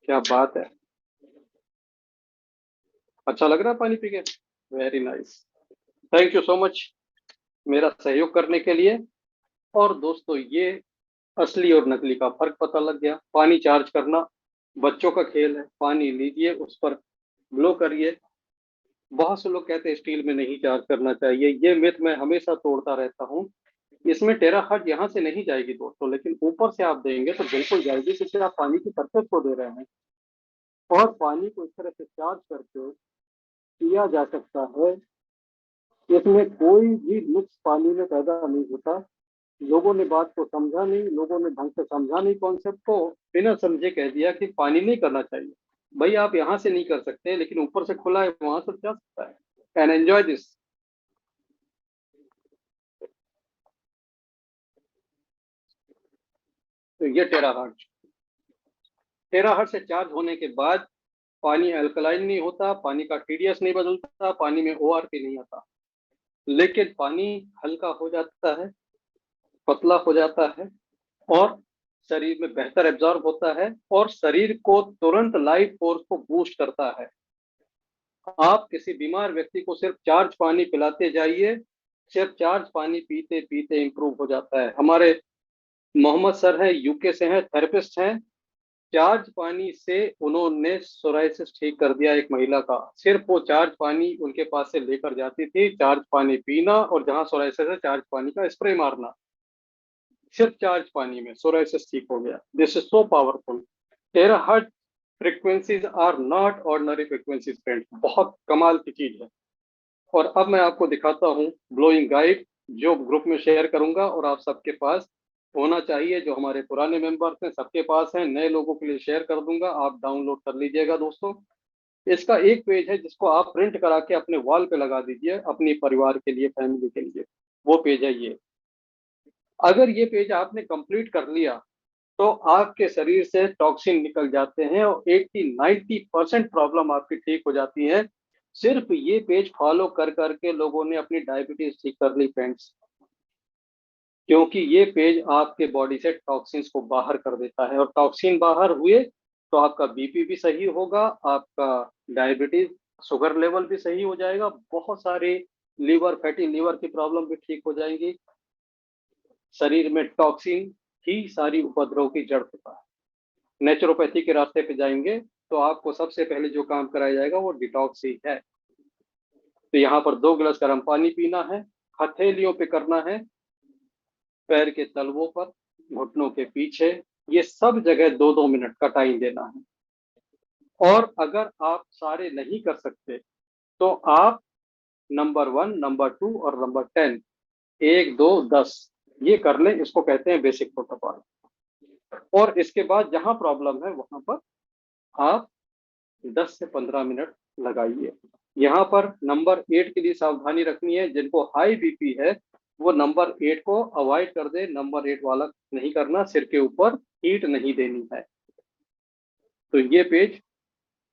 क्या बात है, अच्छा लग रहा है पानी पी के? Very nice, thank you so much मेरा सहयोग करने के लिए। और दोस्तों, ये असली और नकली का फर्क पता लग गया। पानी चार्ज करना बच्चों का खेल है, पानी लीजिए, उस पर ब्लो करिए। बहुत से लोग कहते हैं स्टील में नहीं चार्ज करना चाहिए, ये मिथ मैं हमेशा तोड़ता रहता हूँ। इसमें टेराहर्ट्ज यहाँ से नहीं जाएगी दोस्तों, लेकिन ऊपर से आप देंगे तो बिल्कुल जाएगी, क्योंकि आप पानी की सरफेस को दे रहे हैं। और पानी को इस तरह से चार्ज करके पिया जा सकता है, इसमें कोई भी नुक्स पानी में पैदा नहीं होता। लोगों ने बात को समझा नहीं, लोगों ने ढंग से समझा नहीं कॉन्सेप्ट को, बिना समझे कह दिया कि पानी नहीं करना चाहिए। भाई आप यहाँ से नहीं कर सकते, लेकिन ऊपर से खुला है, वहां से जा सकता है। Can enjoy this. तो ये टेराहर्ट्ज, टेराहर्ट्ज से चार्ज होने के बाद पानी अल्कलाइन नहीं होता, पानी का टीडीएस नहीं बदलता, पानी में ओआरपी नहीं आता, लेकिन पानी हल्का हो जाता है, पतला हो जाता है, और शरीर में बेहतर एब्जॉर्ब होता है, और शरीर को तुरंत लाइफ फोर्स को बूस्ट करता है। आप किसी बीमार व्यक्ति को सिर्फ चार्ज पानी पिलाते जाइए, सिर्फ चार्ज पानी पीते पीते इंप्रूव हो जाता है। हमारे मोहम्मद सर हैं, यूके से हैं, थेरेपिस्ट हैं। चार्ज पानी से उन्होंने सोराइसिस ठीक कर दिया एक महिला का। सिर्फ वो चार्ज पानी उनके पास से लेकर जाती थी, चार्ज पानी पीना और जहां सोराइसिस है चार्ज पानी का स्प्रे मारना, सिर्फ चार्ज पानी में सोराइसिस ठीक हो गया। This is so powerful. Terahertz frequencies are not ordinary frequencies friend, बहुत कमाल की चीज है। और अब मैं आपको दिखाता हूँ ब्लोइंग गाइड, जो ग्रुप में शेयर करूंगा और आप सबके पास होना चाहिए। जो हमारे पुराने मेंबर्स हैं सबके पास है, नए लोगों के लिए शेयर कर दूंगा, आप डाउनलोड कर लीजिएगा दोस्तों। इसका एक पेज है जिसको आप प्रिंट करा के अपने वॉल पे लगा दीजिए, अपने परिवार के लिए, फैमिली के लिए। वो पेज है ये। अगर ये पेज आपने कंप्लीट कर लिया तो आपके शरीर से टॉक्सिन निकल जाते हैं और 80-90% प्रॉब्लम आपकी ठीक हो जाती है। सिर्फ ये पेज फॉलो कर करके लोगों ने अपनी डायबिटीज ठीक कर ली फ्रेंड्स, क्योंकि ये पेज आपके बॉडी से टॉक्सिन्स को बाहर कर देता है, और टॉक्सिन बाहर हुए तो आपका बीपी भी सही होगा, आपका डायबिटीज शुगर लेवल भी सही हो जाएगा, बहुत सारे लीवर, फैटी लीवर की प्रॉब्लम भी ठीक हो जाएंगी। शरीर में टॉक्सिन ही सारी उपद्रव की जड़ होता है। नेचुरोपैथी के रास्ते पे जाएंगे तो आपको सबसे पहले जो काम कराया जाएगा वो डिटॉक्स ही है। तो यहाँ पर 2 गिलास गर्म पानी पीना है, हथेलियों पे करना है, पैर के तलवों पर, घुटनों के पीछे, ये सब जगह 2-2 मिनट का टाइम देना है। और अगर आप सारे नहीं कर सकते तो आप नंबर 1, नंबर 2 और नंबर 10, 1, 2, 10 ये कर लें। इसको कहते हैं बेसिक प्रोटोकॉल। और इसके बाद जहां प्रॉब्लम है वहां पर आप 10 से 15 मिनट लगाइए। यहाँ पर नंबर 8 के लिए सावधानी रखनी है, जिनको हाई बीपी है वो नंबर 8 को अवॉइड कर दे, नंबर 8 वाला नहीं करना, सिर के ऊपर हीट नहीं देनी है। तो ये पेज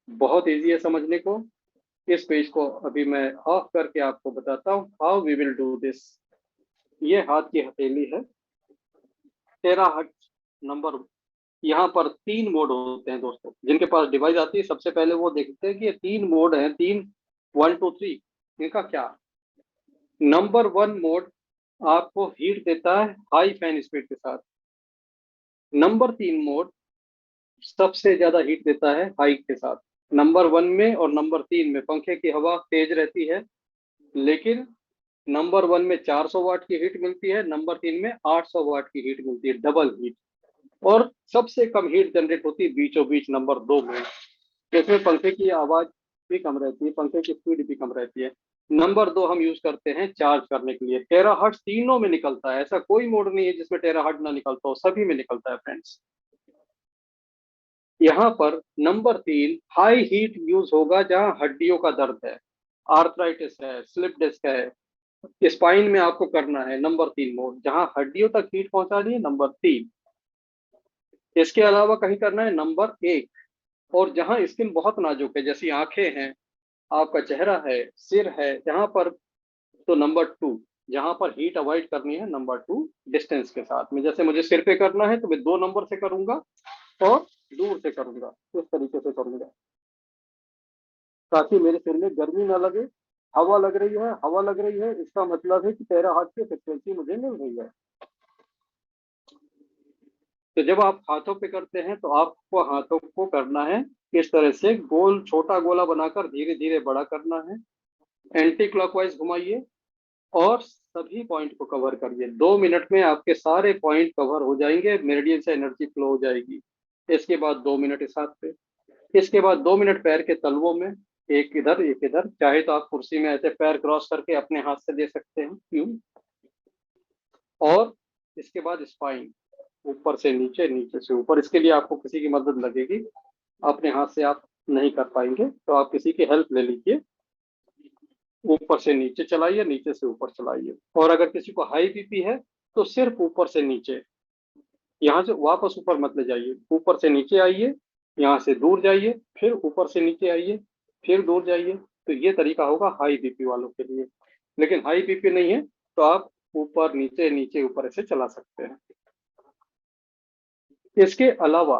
बहुत इजी है समझने को। इस पेज को अभी मैं ऑफ करके आपको बताता हूँ how we will do this. ये हाथ की हथेली है, टेराहर्ट्ज नंबर यहाँ पर तीन मोड होते हैं दोस्तों, जिनके पास डिवाइस आती है सबसे पहले वो देखते हैं कि ये तीन मोड हैं, तीन, 1 2 3, इनका क्या। नंबर 1 मोड आपको हीट देता है हाई फैन स्पीड के साथ। नंबर 3 मोड सबसे ज्यादा हीट देता है हाई के साथ। नंबर 1 में और नंबर 3 में पंखे की हवा तेज रहती है, लेकिन नंबर 1 में 400 वाट की हीट मिलती है, नंबर 3 में 800 वाट की हीट मिलती है, डबल हीट। और सबसे कम हीट जनरेट होती है बीचों बीच नंबर 2 में, जिसमें पंखे की आवाज भी कम रहती है, पंखे की स्पीड भी कम रहती है। नंबर 2 हम यूज करते हैं चार्ज करने के लिए। टेराहर्ट्ज तीनों में निकलता है, ऐसा कोई मोड नहीं है जिसमें टेराहर्ट्ज ना निकलता हो, सभी में निकलता है फ्रेंड्स। यहाँ पर नंबर 3 हाई हीट यूज होगा जहां हड्डियों का दर्द है, आर्थराइटिस है, स्लिप डिस्क है, स्पाइन में आपको करना है नंबर 3 मोड, जहां हड्डियों तक हीट पहुंचानी है नंबर 3। इसके अलावा कहीं करना है नंबर 1। और जहां स्किन बहुत नाजुक है, जैसी आंखें हैं, आपका चेहरा है, सिर है, जहां पर तो नंबर 2। जहां पर हीट अवॉइड करनी है नंबर 2, डिस्टेंस के साथ में। जैसे मुझे सिर पे करना है तो मैं 2 नंबर से करूंगा और दूर से करूंगा, इस तरीके से करूंगा, ताकि मेरे सिर में गर्मी ना लगे। हवा लग रही है, हवा लग रही है, इसका मतलब है कि टेराहर्ट्ज की फ्रिक्वेंसी मुझे मिल रही है। तो जब आप हाथों पे करते हैं तो आपको हाथों को करना है इस तरह से, गोल छोटा गोला बनाकर धीरे धीरे बड़ा करना है। एंटी क्लॉकवाइज घुमाइए और सभी पॉइंट को कवर करिए। 2 मिनट में आपके सारे पॉइंट कवर हो जाएंगे, मेरिडियन से एनर्जी फ्लो हो जाएगी। इसके बाद 2 मिनट इस हाथ पे, इसके बाद 2 मिनट पैर के तलवों में, एक इधर एक इधर। चाहे तो आप कुर्सी में ऐसे पैर क्रॉस करके अपने हाथ से दे सकते हैं, यूं। और इसके बाद स्पाइन, ऊपर से नीचे, नीचे से ऊपर। इसके लिए आपको किसी की मदद लगेगी, अपने हाथ से आप नहीं कर पाएंगे, तो आप किसी की हेल्प ले लीजिए। ऊपर से नीचे चलाइए, नीचे से ऊपर चलाइए। और अगर किसी को हाई बीपी है तो सिर्फ ऊपर से नीचे, यहाँ से वापस ऊपर मत ले जाइए, ऊपर से नीचे आइए, यहाँ से दूर जाइए, फिर ऊपर से नीचे आइए, फिर दूर जाइए। तो ये तरीका होगा हाई बीपी वालों के लिए। लेकिन हाई बीपी नहीं है तो आप ऊपर नीचे, नीचे ऊपर ऐसे चला सकते हैं। इसके अलावा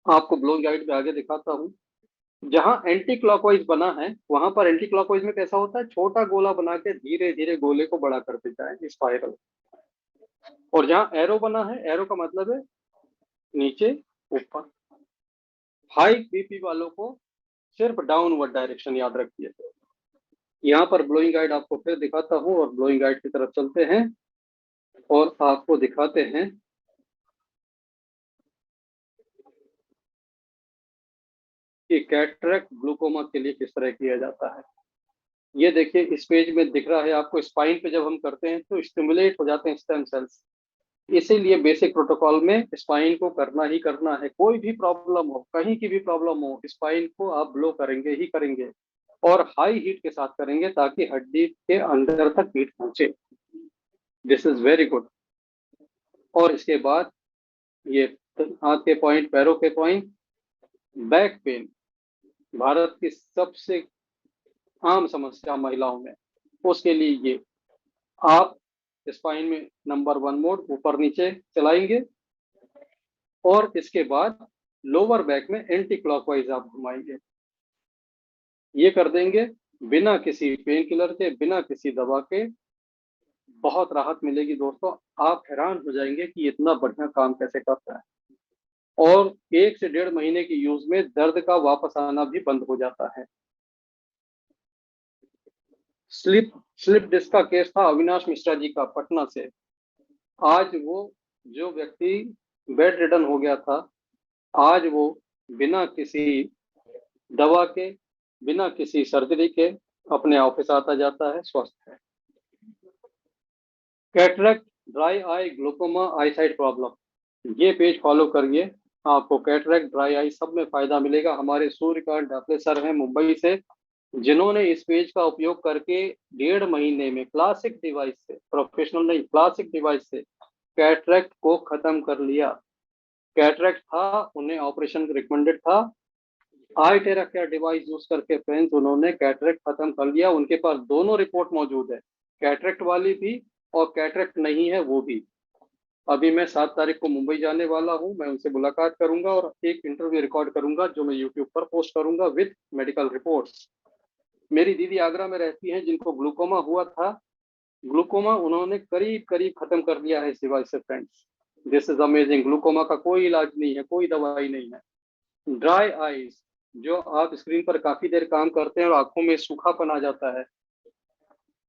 आपको ब्लो गाइड में आगे दिखाता हूँ। जहां एंटी क्लॉकवाइज बना है वहां पर एंटी क्लॉकवाइज में कैसा होता है, छोटा गोला बना के धीरे धीरे गोले को बड़ा कर देता है, स्पाइरल। और जहां एरो बना है, एरो का मतलब है नीचे ऊपर। हाई बीपी वालों को सिर्फ डाउनवर्ड डायरेक्शन याद रखिए। यहाँ पर ब्लोइंग गाइड आपको फिर दिखाता हूँ, और ब्लोइंग गाइड की तरफ चलते हैं और आपको दिखाते हैं कि कैटरेक्ट ग्लूकोमा के लिए किस तरह किया जाता है। ये देखिए, इस पेज में दिख रहा है आपको, स्पाइन पे जब हम करते हैं तो स्टिमुलेट हो जाते हैं स्टेम सेल्स। इसीलिए बेसिक प्रोटोकॉल में स्पाइन को करना ही करना है। कोई भी प्रॉब्लम हो, कहीं की भी प्रॉब्लम हो, स्पाइन को आप ब्लो करेंगे ही करेंगे, और हाई हीट के साथ करेंगे ताकि हड्डी के अंदर तक हीट पहुंचे। This is very good. और इसके बाद ये हाथ के पॉइंट, पैरों के पॉइंट, बैक पेन भारत की सबसे आम समस्या महिलाओं में, उसके लिए ये आप स्पाइन में नंबर 1 मोड ऊपर नीचे चलाएंगे, और इसके बाद लोअर बैक में एंटी क्लॉकवाइज आप घुमाएंगे। ये कर देंगे बिना किसी पेन किलर के, बिना किसी दवा के। बहुत राहत मिलेगी दोस्तों, आप हैरान हो जाएंगे कि इतना बढ़िया काम कैसे करता है। और 1 से 1.5 महीने की यूज में दर्द का वापस आना भी बंद हो जाता है। स्लिप स्लिप डिस्क का केस था अविनाश मिश्रा जी का, पटना से। आज वो, जो व्यक्ति बेड रिडन हो गया था, आज वो बिना किसी दवा के, बिना किसी सर्जरी के अपने ऑफिस आता जाता है, स्वस्थ है। कैटरेक्ट, ड्राई आई, ग्लूकोमा, आई साइट प्रॉब्लम, ये पेज फॉलो करिए। आपको कैटरेक्ट, ड्राई आई सब में फायदा मिलेगा। हमारे सूर्यकांत ढापले सर हैं मुंबई से, जिन्होंने इस पेज का उपयोग करके 1.5 महीने में क्लासिक डिवाइस से, प्रोफेशनल नहीं, क्लासिक डिवाइस से कैटरेक्ट को खत्म कर लिया। कैटरेक्ट था, उन्हें ऑपरेशन रिकमेंडेड था। आई टेरा केयर डिवाइस यूज करके फ्रेंड्स उन्होंने कैटरेक्ट खत्म कर लिया। उनके पास दोनों रिपोर्ट मौजूद है, कैटरेक्ट वाली भी और कैटरेक्ट नहीं है वो भी। अभी मैं 7 तारीख को मुंबई जाने वाला हूँ, मैं उनसे मुलाकात करूंगा और एक इंटरव्यू रिकॉर्ड करूंगा जो मैं यूट्यूब पर पोस्ट करूंगा विद मेडिकल रिपोर्ट्स। मेरी दीदी आगरा में रहती हैं जिनको ग्लूकोमा हुआ था। ग्लूकोमा उन्होंने करीब करीब खत्म कर दिया है इस डिवाइस से friends. This is amazing. Glaucoma का कोई इलाज नहीं है, कोई दवाई नहीं है। ड्राई आईज, जो आप स्क्रीन पर काफी देर काम करते हैं और आंखों में सूखापन आ जाता है,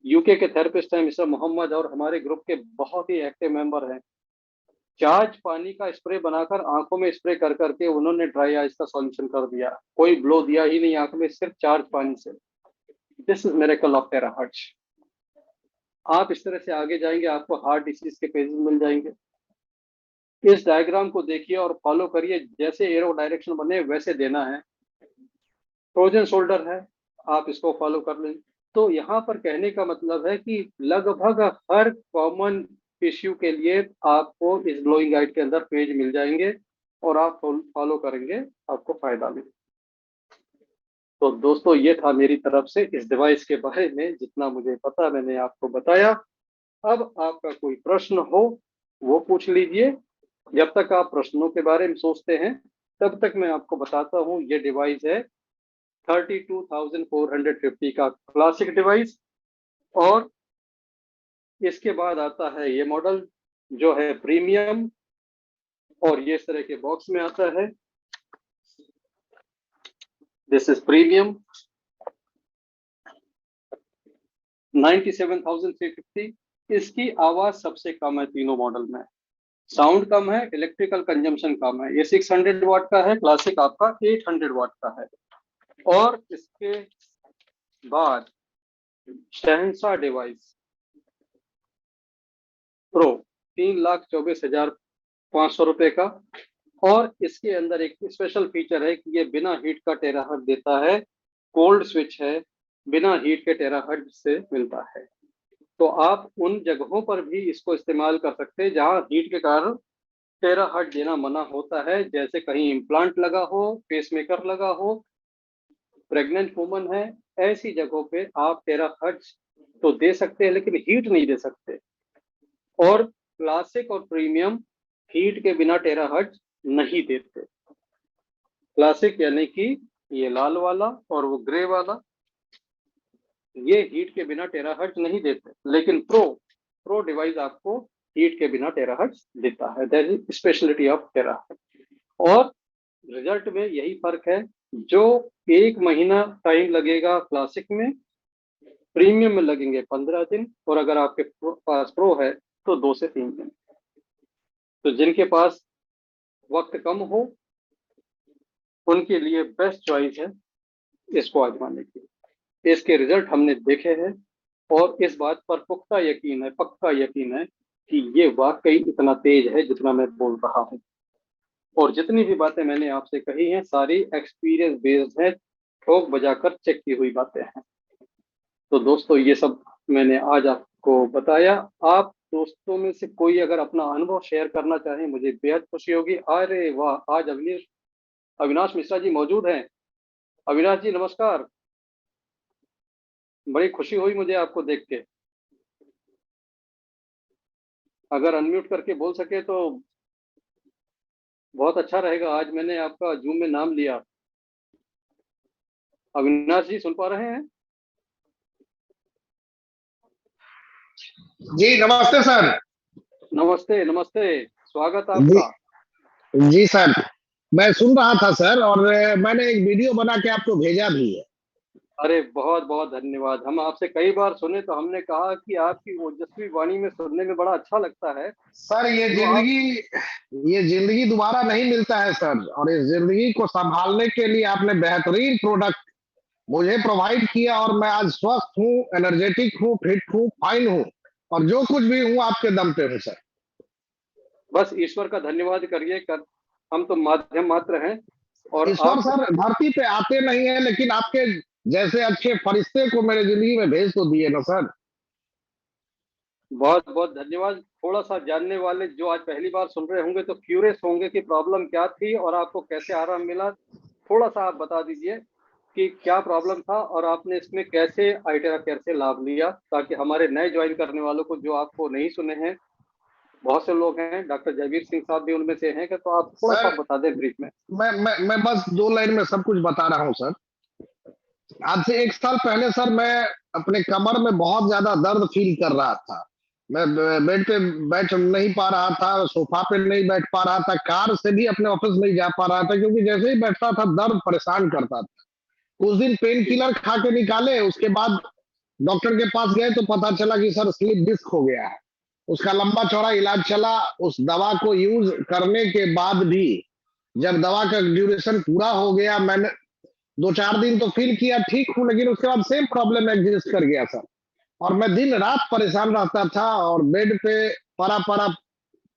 यूके के थेरेपिस्ट हैं मिस्टर मोहम्मद और हमारे ग्रुप के बहुत ही एक्टिव मेंबर हैं। चार्ज पानी का स्प्रे बनाकर आंखों में स्प्रे कर करके उन्होंने ड्राई आइज का सॉल्यूशन कर दिया। कोई ब्लो दिया ही नहीं आंख में, सिर्फ चार्ज पानी से। This is miracle of terahertz. आप इस तरह से आगे जाएंगे, आपको हार्ट डिसीज के केसेस मिल जाएंगे। इस डायग्राम को देखिए और फॉलो करिए, जैसे एरो डायरेक्शन बने वैसे देना है। फ्रोजन शोल्डर है, आप इसको फॉलो कर लें। तो यहाँ पर कहने का मतलब है कि लगभग हर कॉमन इश्यू के लिए आपको इस ग्लोइंग गाइड के अंदर पेज मिल जाएंगे और आप फॉलो करेंगे, आपको फायदा मिलेगा। तो दोस्तों, ये था मेरी तरफ से इस डिवाइस के बारे में, जितना मुझे पता मैंने आपको बताया। अब आपका कोई प्रश्न हो वो पूछ लीजिए। जब तक आप प्रश्नों के बारे में सोचते हैं तब तक मैं आपको बताता हूँ, ये डिवाइस है 32,450 का क्लासिक डिवाइस। और इसके बाद आता है ये मॉडल जो है प्रीमियम, और ये इस तरह के बॉक्स में आता है। This is premium 97,350। इसकी आवाज सबसे कम है तीनों मॉडल में, साउंड कम है, इलेक्ट्रिकल कंजम्पशन कम है। ये 600 वाट का है, क्लासिक आपका 800 वाट का है। और इसके बाद शहंशाह डिवाइस प्रो 3,24,500 का। और इसके अंदर एक स्पेशल फीचर है कि ये बिना हीट का टेराहर्ट्ज देता है, कोल्ड स्विच है, बिना हीट के टेराहर्ट्ज से मिलता है। तो आप उन जगहों पर भी इसको इस्तेमाल कर सकते हैं जहां हीट के कारण टेराहर्ट्ज देना मना होता है, जैसे कहीं इम्प्लांट लगा हो, पेसमेकर लगा हो, प्रेग्नेंट वुमन है, ऐसी जगहों पे आप टेराहर्ट्ज तो दे सकते हैं लेकिन हीट नहीं दे सकते। और क्लासिक और प्रीमियम हीट के बिना टेराहर्ट्ज नहीं देते। क्लासिक यानी कि ये लाल वाला और वो ग्रे वाला, ये हीट के बिना टेराहर्ट्ज नहीं देते, लेकिन प्रो डिवाइस आपको हीट के बिना टेराहर्ट्ज देता है। That is speciality of terahertz. और रिजल्ट में यही फर्क है, जो 1 महीना टाइम लगेगा क्लासिक में, प्रीमियम में लगेंगे 15 दिन, और अगर आपके पास प्रो है तो 2 से 3 दिन। तो जिनके पास वक्त कम हो उनके लिए बेस्ट चॉइस है इसको आजमाने की। इसके रिजल्ट हमने देखे हैं और इस बात पर पुख्ता यकीन है, पक्का यकीन है कि ये वाकई इतना तेज है जितना मैं बोल रहा हूँ। और जितनी भी बातें मैंने आपसे कही हैं सारी एक्सपीरियंस बेस्ड है, ठोक बजाकर चेक की हुई बातें हैं। तो दोस्तों, ये सब मैंने आज आपको बताया। आप दोस्तों में से कोई अगर अपना अनुभव शेयर करना चाहे, मुझे बेहद खुशी होगी। अरे वाह, आज अविनाश मिश्रा जी मौजूद हैं। अविनाश जी नमस्कार, बड़ी खुशी हुई मुझे आपको देख के। अगर अनम्यूट करके बोल सके तो बहुत अच्छा रहेगा। आज मैंने आपका जूम में नाम लिया। अविनाश जी सुन पा रहे हैं? जी नमस्ते सर। नमस्ते नमस्ते, स्वागत जी आपका। जी सर, मैं सुन रहा था सर, और मैंने एक वीडियो बना के आपको भेजा भी है। अरे बहुत बहुत धन्यवाद। हम आपसे कई बार सुने तो हमने कहा कि आपकी ओजस्वी वाणी में सुनने में बड़ा अच्छा लगता है। सर जो आप ये जिंदगी दोबारा नहीं मिलता है सर, और इस जिंदगी को संभालने के लिए आपने बेहतरीन प्रोडक्ट मुझे प्रोवाइड किया, और मैं आज स्वस्थ हूँ, एनर्जेटिक हूँ, फिट हूँ, फाइन हूँ, और जो कुछ भी हूँ आपके दम पे हूँ सर। बस ईश्वर का धन्यवाद करिए कर, हम तो माध्यम मात्र हैं। और ईश्वर आप सर धरती पे आते नहीं है, लेकिन आपके जैसे अच्छे फरिश्ते को मेरे जिंदगी में भेज तो दिए ना सर। बहुत बहुत धन्यवाद। थोड़ा सा जानने वाले जो आज पहली बार सुन रहे होंगे तो क्यूरियस होंगे कि प्रॉब्लम क्या थी और आपको कैसे आराम मिला। थोड़ा सा आप बता दीजिए कि क्या प्रॉब्लम था और आपने इसमें कैसे आइटेरा केयर से लाभ लिया, ताकि हमारे नए ज्वाइन करने वालों को जो आपको नहीं सुने हैं बहुत से लोग हैं, डॉक्टर जयवीर सिंह साहब भी उनमें से हैं, कि तो आप थोड़ा सा सर बता दें ब्रीफ में। मैं बस 2 लाइन में सब कुछ बता रहा हूँ सर। आज से 1 साल पहले सर मैं अपने कमर में बहुत ज्यादा दर्द फील कर रहा था। मैं बेड पे बैठ नहीं पा रहा था, सोफा पे नहीं बैठ पा रहा था, कार से भी अपने ऑफिस नहीं जा पा रहा था, क्योंकि जैसे ही बैठता था दर्द परेशान करता था। उस दिन पेन जी। किलर खा के निकाले, उसके बाद डॉक्टर के पास गए तो पता चला कि सर स्लिप डिस्क हो गया है। उसका लंबा चौड़ा इलाज चला। उस दवा को यूज करने के बाद भी जब दवा का ड्यूरेशन पूरा हो गया, मैंने 2-4 दिन तो फील किया ठीक हूँ, लेकिन उसके बाद सेम प्रॉब्लम एग्जिस्ट कर गया सर। और मैं दिन रात परेशान रहता था और बेड पे पड़ा पड़ा,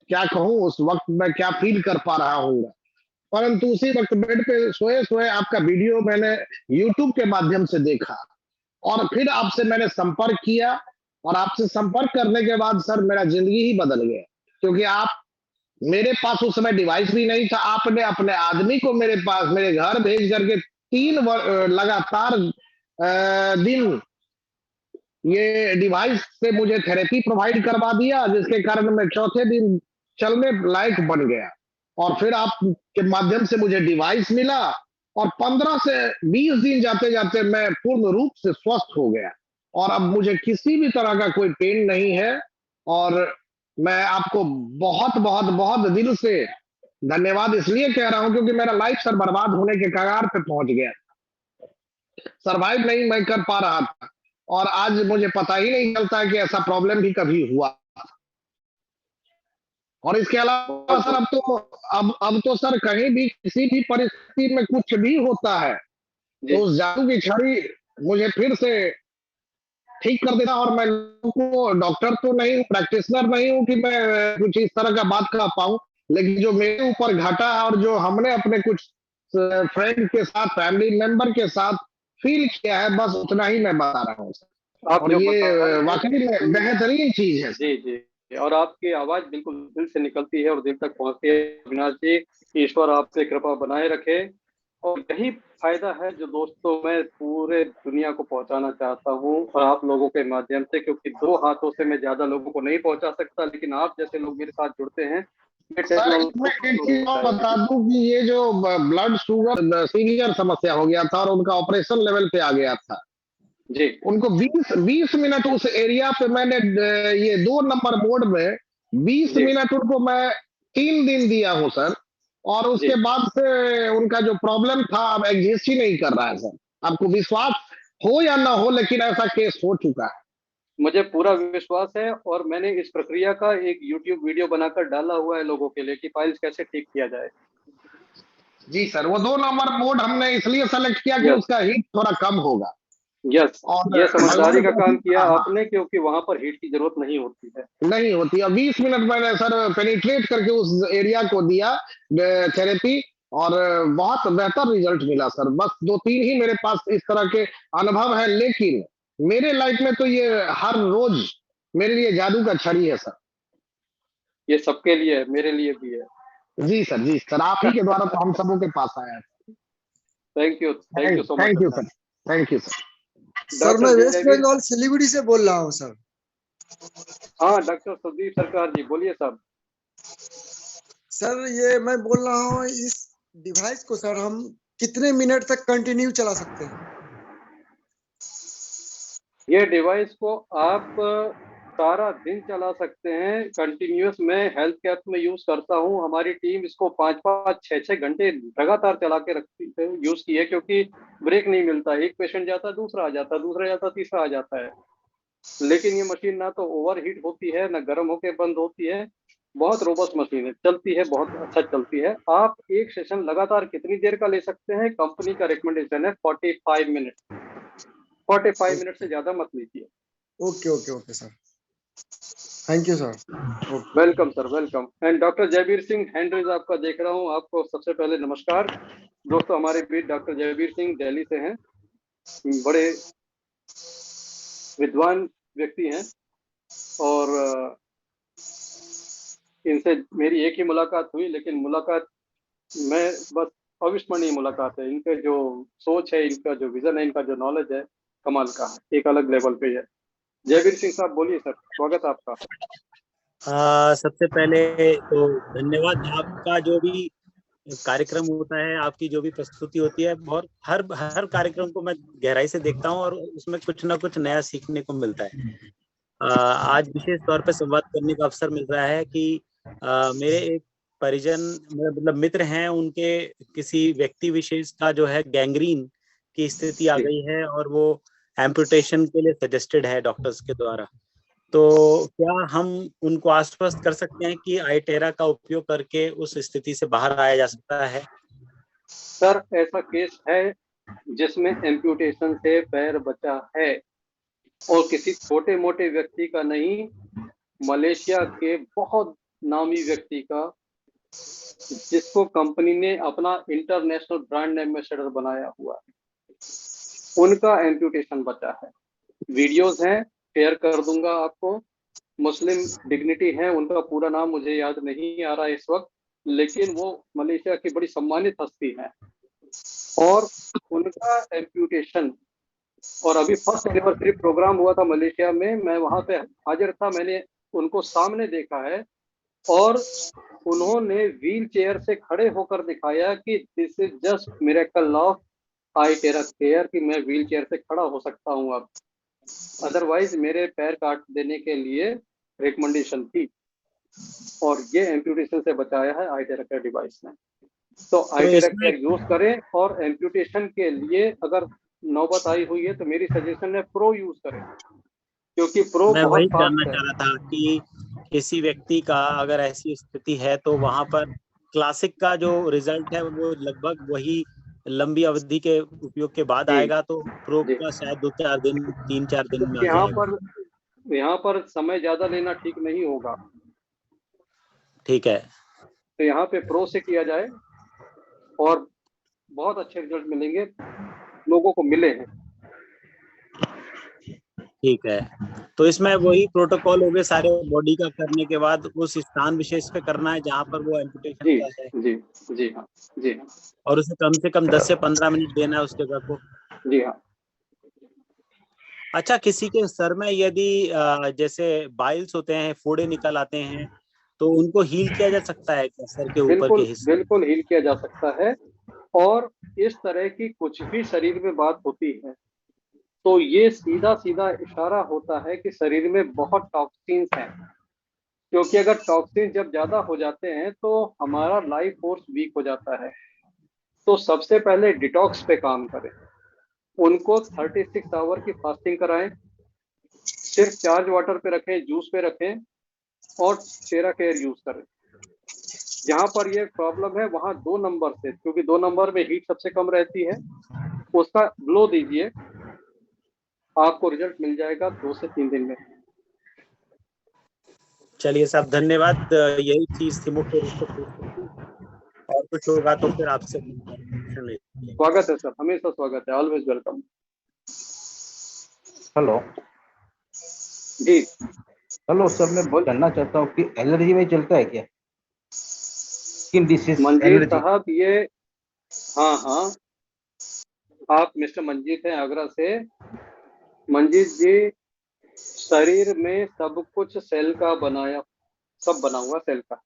क्या कहूँ उस वक्त मैं क्या फील कर पा रहा हूँ। परंतु उसी वक्त बेड पे सोए सोए आपका वीडियो मैंने यूट्यूब के माध्यम से देखा और फिर आपसे मैंने संपर्क किया। और आपसे संपर्क करने के बाद सर मेरा जिंदगी ही बदल गया, क्योंकि आप, मेरे पास उस समय डिवाइस भी नहीं था, आपने अपने आदमी को मेरे पास मेरे घर भेज करके 3 लगातार दिन ये डिवाइस से मुझे थेरेपी प्रोवाइड करवा दिया, जिसके कारण मैं चौथे दिन चलने लायक बन गया। और फिर आपके माध्यम से मुझे डिवाइस मिला और 15 से 20 दिन जाते जाते मैं पूर्ण रूप से स्वस्थ हो गया और अब मुझे किसी भी तरह का कोई पेन नहीं है। और मैं आपको बहुत बहुत बहुत दिल से धन्यवाद इसलिए कह रहा हूं, क्योंकि मेरा लाइफ सर बर्बाद होने के कगार पे पहुंच गया, सरवाइव नहीं मैं कर पा रहा था। और आज मुझे पता ही नहीं चलता कि ऐसा प्रॉब्लम भी कभी हुआ। और इसके अलावा बहुत सर बहुत। अब तो अब तो सर कहीं भी किसी भी परिस्थिति में कुछ भी होता है जी। तो उस जादू की छड़ी मुझे फिर से ठीक कर देता। और मैं लोगों को, डॉक्टर तो नहीं हूँ, प्रैक्टिशनर नहीं हूँ कि मैं कुछ इस तरह का बात कर पाऊं, लेकिन जो मेरे ऊपर घटा है और जो हमने अपने कुछ फ्रेंड के साथ, फैमिली मेंबर के साथ फील किया है, बस उतना ही मैं बता रहा हूँ सर। आप और जो ये बता रहे हैं वाकई में बिल्कुल। बेहतरीन चीज है सर। जी जी। और आपकी आवाज बिल्कुल दिल से निकलती है और दिल तक पहुंचती है। अविनाश जी, ईश्वर आपसे कृपा बनाए रखे। और यही फायदा है जो दोस्तों मैं पूरे दुनिया को पहुंचाना चाहता हूं, और आप लोगों के माध्यम से, क्योंकि 2 हाथों से मैं ज्यादा लोगों को नहीं पहुंचा सकता, लेकिन आप जैसे लोग मेरे साथ जुड़ते हैं, ये सर इसमें एक टेक्नोलॉजी चीज और बता है। दूं कि ये जो ब्लड शुगर सीवियर समस्या हो गया था और उनका ऑपरेशन लेवल पे आ गया था, जी उनको 20 मिनट उस एरिया पे मैंने ये 2 नंबर बोर्ड में 20 जी मिनट उनको मैं 3 दिन दिया हूँ सर। और जी। उसके बाद से उनका जो प्रॉब्लम था अब एग्जिस्ट ही नहीं कर रहा है सर। आपको विश्वास हो या ना हो, लेकिन ऐसा केस हो चुका है। मुझे पूरा विश्वास है, और मैंने इस प्रक्रिया का एक यूट्यूब वीडियो बनाकर डाला हुआ है लोगों के लिए, कि फाइल्स कैसे ठीक किया जाए। जी सर, वो 2 नंबर बोर्ड हमने इसलिए सेलेक्ट किया कि यस। उसका हीट थोड़ा कम होगा। यस। और ये भगवान समझदारी का को, काम किया हाँ हाँ, आपने, क्योंकि वहां पर हीट की जरूरत नहीं होती है। नहीं होती। और 20 मिनट मैंने सर पेनिट्रेट करके उस एरिया को दिया थेरेपी, और बहुत बेहतर रिजल्ट मिला सर। बस 2-3 ही मेरे पास इस तरह के अनुभव है, लेकिन मेरे लाइफ में तो ये हर रोज मेरे लिए जादू का छड़ी है सर। ये सबके लिए है, मेरे लिए भी है। जी सर, जी सर, आप ही के द्वारा तो हम सबों के पास आया है। Thank you so much thank you Avinash. Sir. Thank you sir. Sir doctor मैं वेस्ट जयवीर। बंगाल सिलीगुड़ी से बोल रहा हूँ सर। हाँ, डॉक्टर सुदीप सरकार जी, बोलिए साहब। सर ये मैं बोल रहा हूँ, इस डिवाइस को सर हम कितने मिनट तक कंटिन्यू चला सकते हैं? ये डिवाइस को आप सारा दिन चला सकते हैं कंटिन्यूअस। मैं हेल्थ कैप में यूज करता हूँ, हमारी टीम इसको 5-5, 6-6 घंटे लगातार चला के रखती है, यूज की है, क्योंकि ब्रेक नहीं मिलता। एक पेशेंट जाता, दूसरा आ जाता, दूसरा जाता, तीसरा आ जाता है। लेकिन ये मशीन ना तो ओवर हीट होती है, ना गर्म होके बंद होती है। बहुत रोबस्ट मशीन है, चलती है, बहुत अच्छा चलती है। आप एक सेशन लगातार कितनी देर का ले सकते हैं? कंपनी का रिकमेंडेशन है 45 मिनट। 45 मिनट से ज्यादा मत लीजिए। Okay okay okay sir, thank you sir. Okay. Welcome sir, welcome. And doctor Jaiveer Singh, hand raise आपका देख रहा हूँ। आपको सबसे पहले नमस्कार। दोस्तों, हमारे बीच डॉक्टर जयवीर सिंह दिल्ली से हैं, बड़े विद्वान व्यक्ति हैं। और इनसे मेरी एक ही मुलाकात हुई, लेकिन मुलाकात मैं बस अविस्मरणीय मुलाकात है। इनके जो सोच है, इनका जो विजन है, इनका जो नॉलेज है, कमाल का है, एक अलग लेवल पे है। जयवीर सिंह साहब, बोलिए सर, स्वागत है आपका। सबसे पहले तो धन्यवाद। आपका जो भी कार्यक्रम होता है, आपकी जो भी प्रस्तुति होती है, बहुत हर हर कार्यक्रम को मैं गहराई से देखता हूँ और उसमें कुछ ना कुछ नया सीखने को मिलता है। आज विशेष तौर पे संवाद करने का अवसर मिल रहा है कि मेरे एक परिजन, मतलब मित्र हैं, उनके किसी व्यक्ति विशेष का जो है गैंग्रीन की स्थिति आ गई है और वो एम्पुटेशन के लिए सजेस्टेड है डॉक्टर्स के द्वारा। तो क्या हम उनको आश्वस्त कर सकते हैं कि आईटेरा का उपयोग करके उस स्थिति से बाहर आया जा सकता है? सर, ऐसा केस है जिसमें एम्पुटेशन से पैर बचा है और किसी छोटे मोटे व्यक्ति का नहीं, मलेशिया के बहुत नामी व्यक्ति का, जिसको कंपनी ने अपना इंटरनेशनल ब्रांड एम्बेसडर बनाया हुआ है, उनका एम्पुटेशन बचा है। वीडियोस हैं, शेयर कर दूंगा आपको। मुस्लिम डिग्निटी है, उनका पूरा नाम मुझे याद नहीं आ रहा है इस वक्त, लेकिन वो मलेशिया की बड़ी सम्मानित हस्ती है और उनका एम्पुटेशन। और अभी फर्स्ट एनिवर्सरी प्रोग्राम हुआ था मलेशिया में, मैं वहां पे हाजिर था, मैंने उनको सामने देखा है और उन्होंने व्हील चेयर से खड़े होकर दिखाया कि this is just miracle of iTera Care, कि मैं व्हील चेयर से खड़ा हो सकता हूँ अब, अदरवाइज मेरे पैर काट देने के लिए रिकमेंडेशन थी, और ये एम्पुटेशन से बचाया है आईटेरा केयर डिवाइस ने। तो आईटेरा केयर यूज करें, और एम्पुटेशन के लिए अगर नौबत आई हुई है तो मेरी सजेशन है प्रो यूज करें, क्योंकि प्रो मैं बहुत वही फास्ट जानना है। चाह रहा था कि किसी व्यक्ति का अगर ऐसी स्थिति है तो वहां पर क्लासिक का जो रिजल्ट है वो लगभग वही लंबी अवधि के उपयोग के बाद जी, आएगा, तो प्रो जी। का शायद 2-4 दिन 3-4 दिन में आ यहाँ जाएगा। यहाँ पर समय ज्यादा लेना ठीक नहीं होगा, ठीक है, तो यहाँ पे प्रो से किया जाए और बहुत अच्छे रिजल्ट मिलेंगे, लोगों को मिले हैं। ठीक है। तो इसमें वही प्रोटोकॉल हो गए सारे बॉडी का करने के बाद उस स्थान विशेष पे करना है जहाँ पर वो एम्पुटेशन जी, का है, जी, जी हाँ, जी हाँ, और उसे कम से कम 10 से 15 मिनट देना है उस जगह को। जी हाँ। अच्छा, किसी के सर में यदि जैसे बाइल्स होते हैं, फोड़े निकल आते हैं, तो उनको हील किया जा सकता है क्या सर के ऊपर के बिल्कुल, हिस्से? बिल्कुल हील किया जा सकता है। और इस तरह की कुछ भी शरीर में बात होती है तो ये सीधा सीधा इशारा होता है कि शरीर में बहुत टॉक्सिन्स हैं, क्योंकि अगर टॉक्सिन जब ज्यादा हो जाते हैं तो हमारा लाइफ फोर्स वीक हो जाता है। तो सबसे पहले डिटॉक्स पे काम करें, उनको 36 आवर की फास्टिंग कराएं, सिर्फ चार्ज वाटर पे रखें, जूस पे रखें, और टेरा केयर यूज करें। जहां पर ये प्रॉब्लम है वहां 2 नंबर से, क्योंकि 2 नंबर में हीट सबसे कम रहती है, उसका ग्लो दीजिए, आपको रिजल्ट मिल जाएगा 2 से 3 दिन में। चलिए साहब, धन्यवाद। यही चीज थी मुख्य रूप से पूछनी थी, और कुछ होगा तो फिर आपसे स्वागत है सर, हमेशा स्वागत है, ऑलवेज वेलकम। हेलो जी हेलो सर, मैं जानना चाहता हूँ कि एलर्जी में चलता है क्या? Skin disease Manjeet allergy? साहब, ये हाँ हाँ, आप मिस्टर मंजीत हैं आगरा से। मंजीत जी, शरीर में सब कुछ सेल का बनाया, सब बना हुआ सेल का,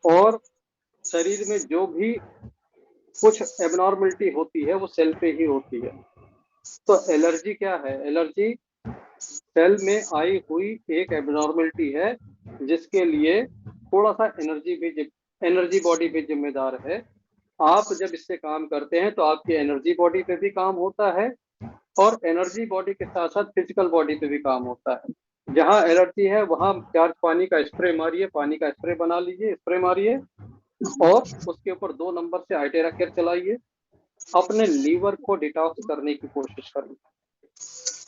और शरीर में जो भी कुछ एबनॉर्मलिटी होती है वो सेल पे ही होती है। तो एलर्जी क्या है? एलर्जी सेल में आई हुई एक एबनॉर्मलिटी है, जिसके लिए थोड़ा सा एनर्जी बॉडी भी जिम्मेदार है। आप जब इससे काम करते हैं तो आपकी एनर्जी बॉडी पे भी काम होता है, और एनर्जी बॉडी के साथ साथ फिजिकल बॉडी पे भी काम होता है। जहां एलर्जी है वहां चार्ज पानी का स्प्रे मारिए, पानी का स्प्रे बना लीजिए, स्प्रे मारिए, और उसके ऊपर 2 नंबर से आईटेरा केयर चलाइए, अपने लीवर को डिटॉक्स करने की कोशिश करिए।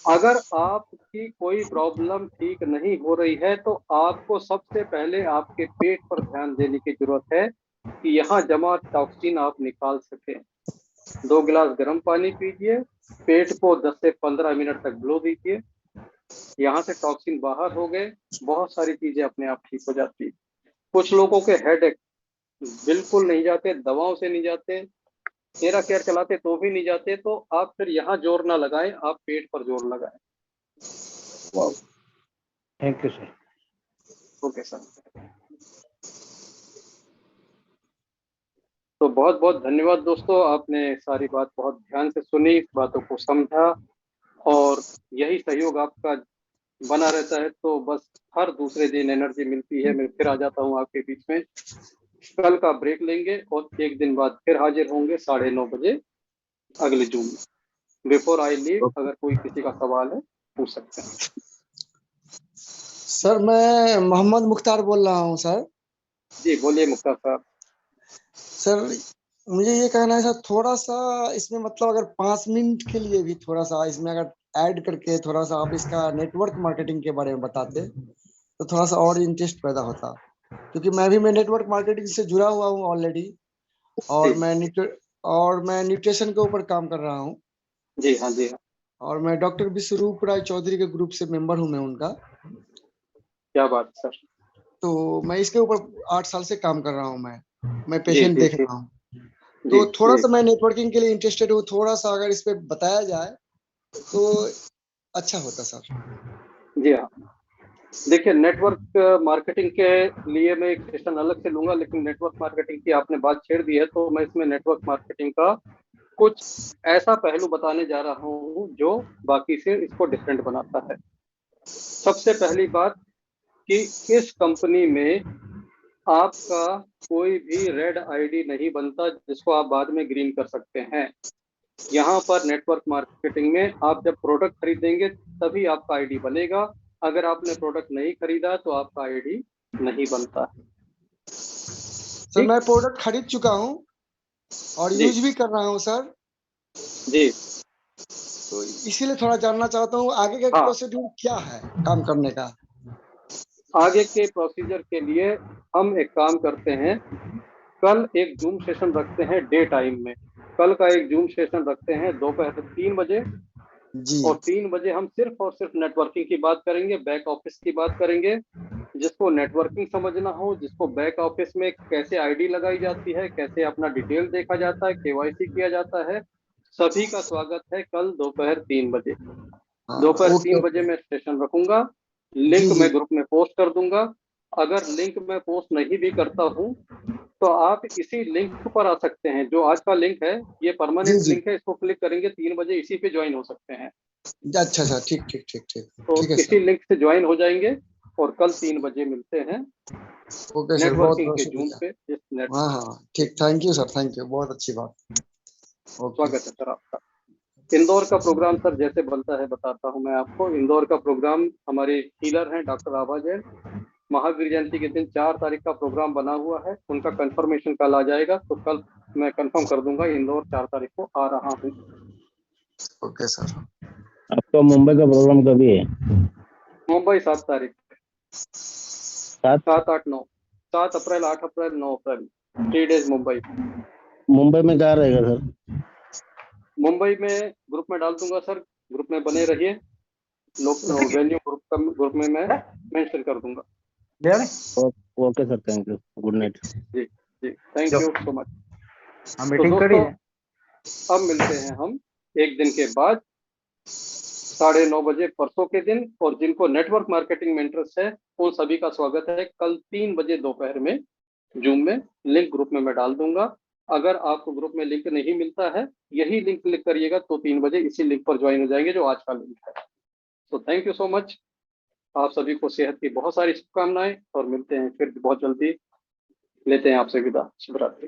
अगर आपकी कोई प्रॉब्लम ठीक नहीं हो रही है तो आपको सबसे पहले आपके पेट पर ध्यान देने की जरूरत है कि यहाँ जमा टॉक्सिन आप निकाल सकें। 2 गिलास गर्म पानी पीजिए, पेट को 10 से 15 मिनट तक ग्लो दीजिए, यहाँ से टॉक्सिन बाहर हो गए, बहुत सारी चीजें अपने आप ठीक हो जाती। कुछ लोगों के हेडेक बिल्कुल नहीं जाते, दवाओं से नहीं जाते, टेरा केयर चलाते तो भी नहीं जाते, तो आप फिर यहाँ जोर ना लगाएं, आप पेट पर जोर लगाएं। Thank you sir. Okay sir. तो बहुत बहुत धन्यवाद दोस्तों, आपने सारी बात बहुत ध्यान से सुनी, बातों को समझा, और यही सहयोग आपका बना रहता है तो बस हर दूसरे दिन एनर्जी मिलती है। मैं फिर आ जाता हूँ आपके बीच में। कल का ब्रेक लेंगे और एक दिन बाद फिर हाजिर होंगे 9:30 बजे अगले जून में। बिफोर आई लीव, अगर कोई किसी का सवाल है पूछ सकते हैं। सर मैं मोहम्मद मुख्तार बोल रहा हूँ सर। जी बोलिए मुख्तार साहब। सर मुझे ये कहना है सर, थोड़ा सा इसमें मतलब अगर 5 मिनट के लिए भी थोड़ा सा इसमें अगर ऐड करके थोड़ा सा आप इसका नेटवर्क मार्केटिंग के बारे में बताते तो थोड़ा सा और इंटरेस्ट पैदा होता, क्योंकि मैं नेटवर्क मार्केटिंग से जुड़ा हुआ हूँ ऑलरेडी, और जी मैं न्यूट्रिशन के ऊपर काम कर रहा हूँ, जी हाँ जी हाँ। और मैं डॉक्टर विश्वरूप राय चौधरी के ग्रुप से मेंबर हूँ मैं उनका। क्या बात सर। तो मैं इसके ऊपर 8 साल से काम कर रहा हूँ। मैं जी पेशेंट जी देख जी रहा हूँ। जी तो थोड़ा जी सा मैं नेटवर्किंग के लिए इंटरेस्टेड हूँ, थोड़ा सा अगर इस पे बताया जाए तो अच्छा होता सर। जी हाँ। देखिए, नेटवर्क मार्केटिंग के लिए मैं एक सेशन अलग से लूंगा, लेकिन नेटवर्क मार्केटिंग की आपने बात छेड़ दी है तो मैं इसमें नेटवर्क मार्केटिंग का कुछ ऐसा पहलू बताने जा रहा हूँ जो बाकी से इसको डिफरेंट बनाता है। सबसे पहली बात कि इस कंपनी में आपका कोई भी रेड आईडी नहीं बनता जिसको आप बाद में ग्रीन कर सकते हैं। यहाँ पर नेटवर्क मार्केटिंग में आप जब प्रोडक्ट खरीदेंगे तभी आपका आईडी बनेगा। अगर आपने प्रोडक्ट नहीं खरीदा तो आपका आईडी नहीं बनता। सर मैं प्रोडक्ट खरीद चुका हूँ और जी यूज भी कर रहा हूँ सर, जी तो इसीलिए थोड़ा जानना चाहता हूँ आगे का हाँ। प्रोसीड्यूर क्या है काम करने का। आगे के प्रोसीजर के लिए हम एक काम करते हैं, कल एक जूम सेशन रखते हैं डे टाइम में। कल का एक जूम सेशन रखते हैं दोपहर 3 बजे, जी और 3 बजे हम सिर्फ और सिर्फ नेटवर्किंग की बात करेंगे, बैक ऑफिस की बात करेंगे। जिसको नेटवर्किंग समझना हो, जिसको बैक ऑफिस में कैसे आईडी लगाई जाती है, कैसे अपना डिटेल देखा जाता है, केवाईसी किया जाता है, सभी का स्वागत है कल दोपहर 3 बजे। हाँ दोपहर ओके 3 बजे मैं सेशन रखूंगा। जी लिंक जी मैं ग्रुप में पोस्ट कर दूंगा। अगर लिंक मैं पोस्ट नहीं भी करता हूं तो आप इसी लिंक पर आ सकते हैं। जो आज का लिंक है ये जी परमानेंट जी लिंक है, इसको क्लिक करेंगे 3 बजे इसी पे ज्वाइन हो सकते हैं। अच्छा सर, ठीक ठीक ठीक ठीक तो ठीक है इसी सर। लिंक से ज्वाइन हो जाएंगे और कल 3 बजे मिलते हैं ओके सर, बहुत नेटवर्किंग बहुत के जूम शुक्रिया। पे। इस नेट हाँ हाँ ठीक, thank you sir, thank you, बहुत अच्छी बात। ओके स्वागत है सर आपका। इंदौर का प्रोग्राम सर जैसे बनता है बताता हूं मैं आपको। इंदौर का प्रोग्राम, हमारे हीलर हैं डॉक्टर आभा जैन, महावीर जयंती के दिन 4 तारीख का प्रोग्राम बना हुआ है। उनका कंफर्मेशन कल आ जाएगा, तो कल मैं कंफर्म कर दूंगा इंदौर 4 तारीख को आ रहा हूँ। Okay sir. आपका मुंबई का प्रोग्राम कभी है? मुंबई 7 तारीख, 7 7 8 9, 7 अप्रैल 8 अप्रैल 9 अप्रैल, 3 डेज मुंबई। मुंबई में कहाँ रहेगा सर? मुंबई में ग्रुप में डाल दूंगा सर, ग्रुप में बने रहिए। वेन्यू ग्रुप में मैं मेंशन कर दूंगा। Okay sir, thank you, good night. जी जी, थैंक यू सो मच। हम तो मीटिंग करी दोस्तों है। अब मिलते हैं हम एक दिन के बाद 9:30 बजे परसों के दिन। और जिनको नेटवर्क मार्केटिंग में इंटरेस्ट है उन सभी का स्वागत है कल 3 बजे दोपहर में जूम में। लिंक ग्रुप में मैं डाल दूंगा। अगर आपको ग्रुप में लिंक नहीं मिलता है, यही लिंक क्लिक करिएगा तो 3 बजे इसी लिंक पर ज्वाइन हो जाएंगे जो आज का लिंक है। तो थैंक यू सो मच। आप सभी को सेहत की बहुत सारी शुभकामनाएं और मिलते हैं फिर बहुत जल्दी। लेते हैं आपसे विदा। शुभ रात्रि।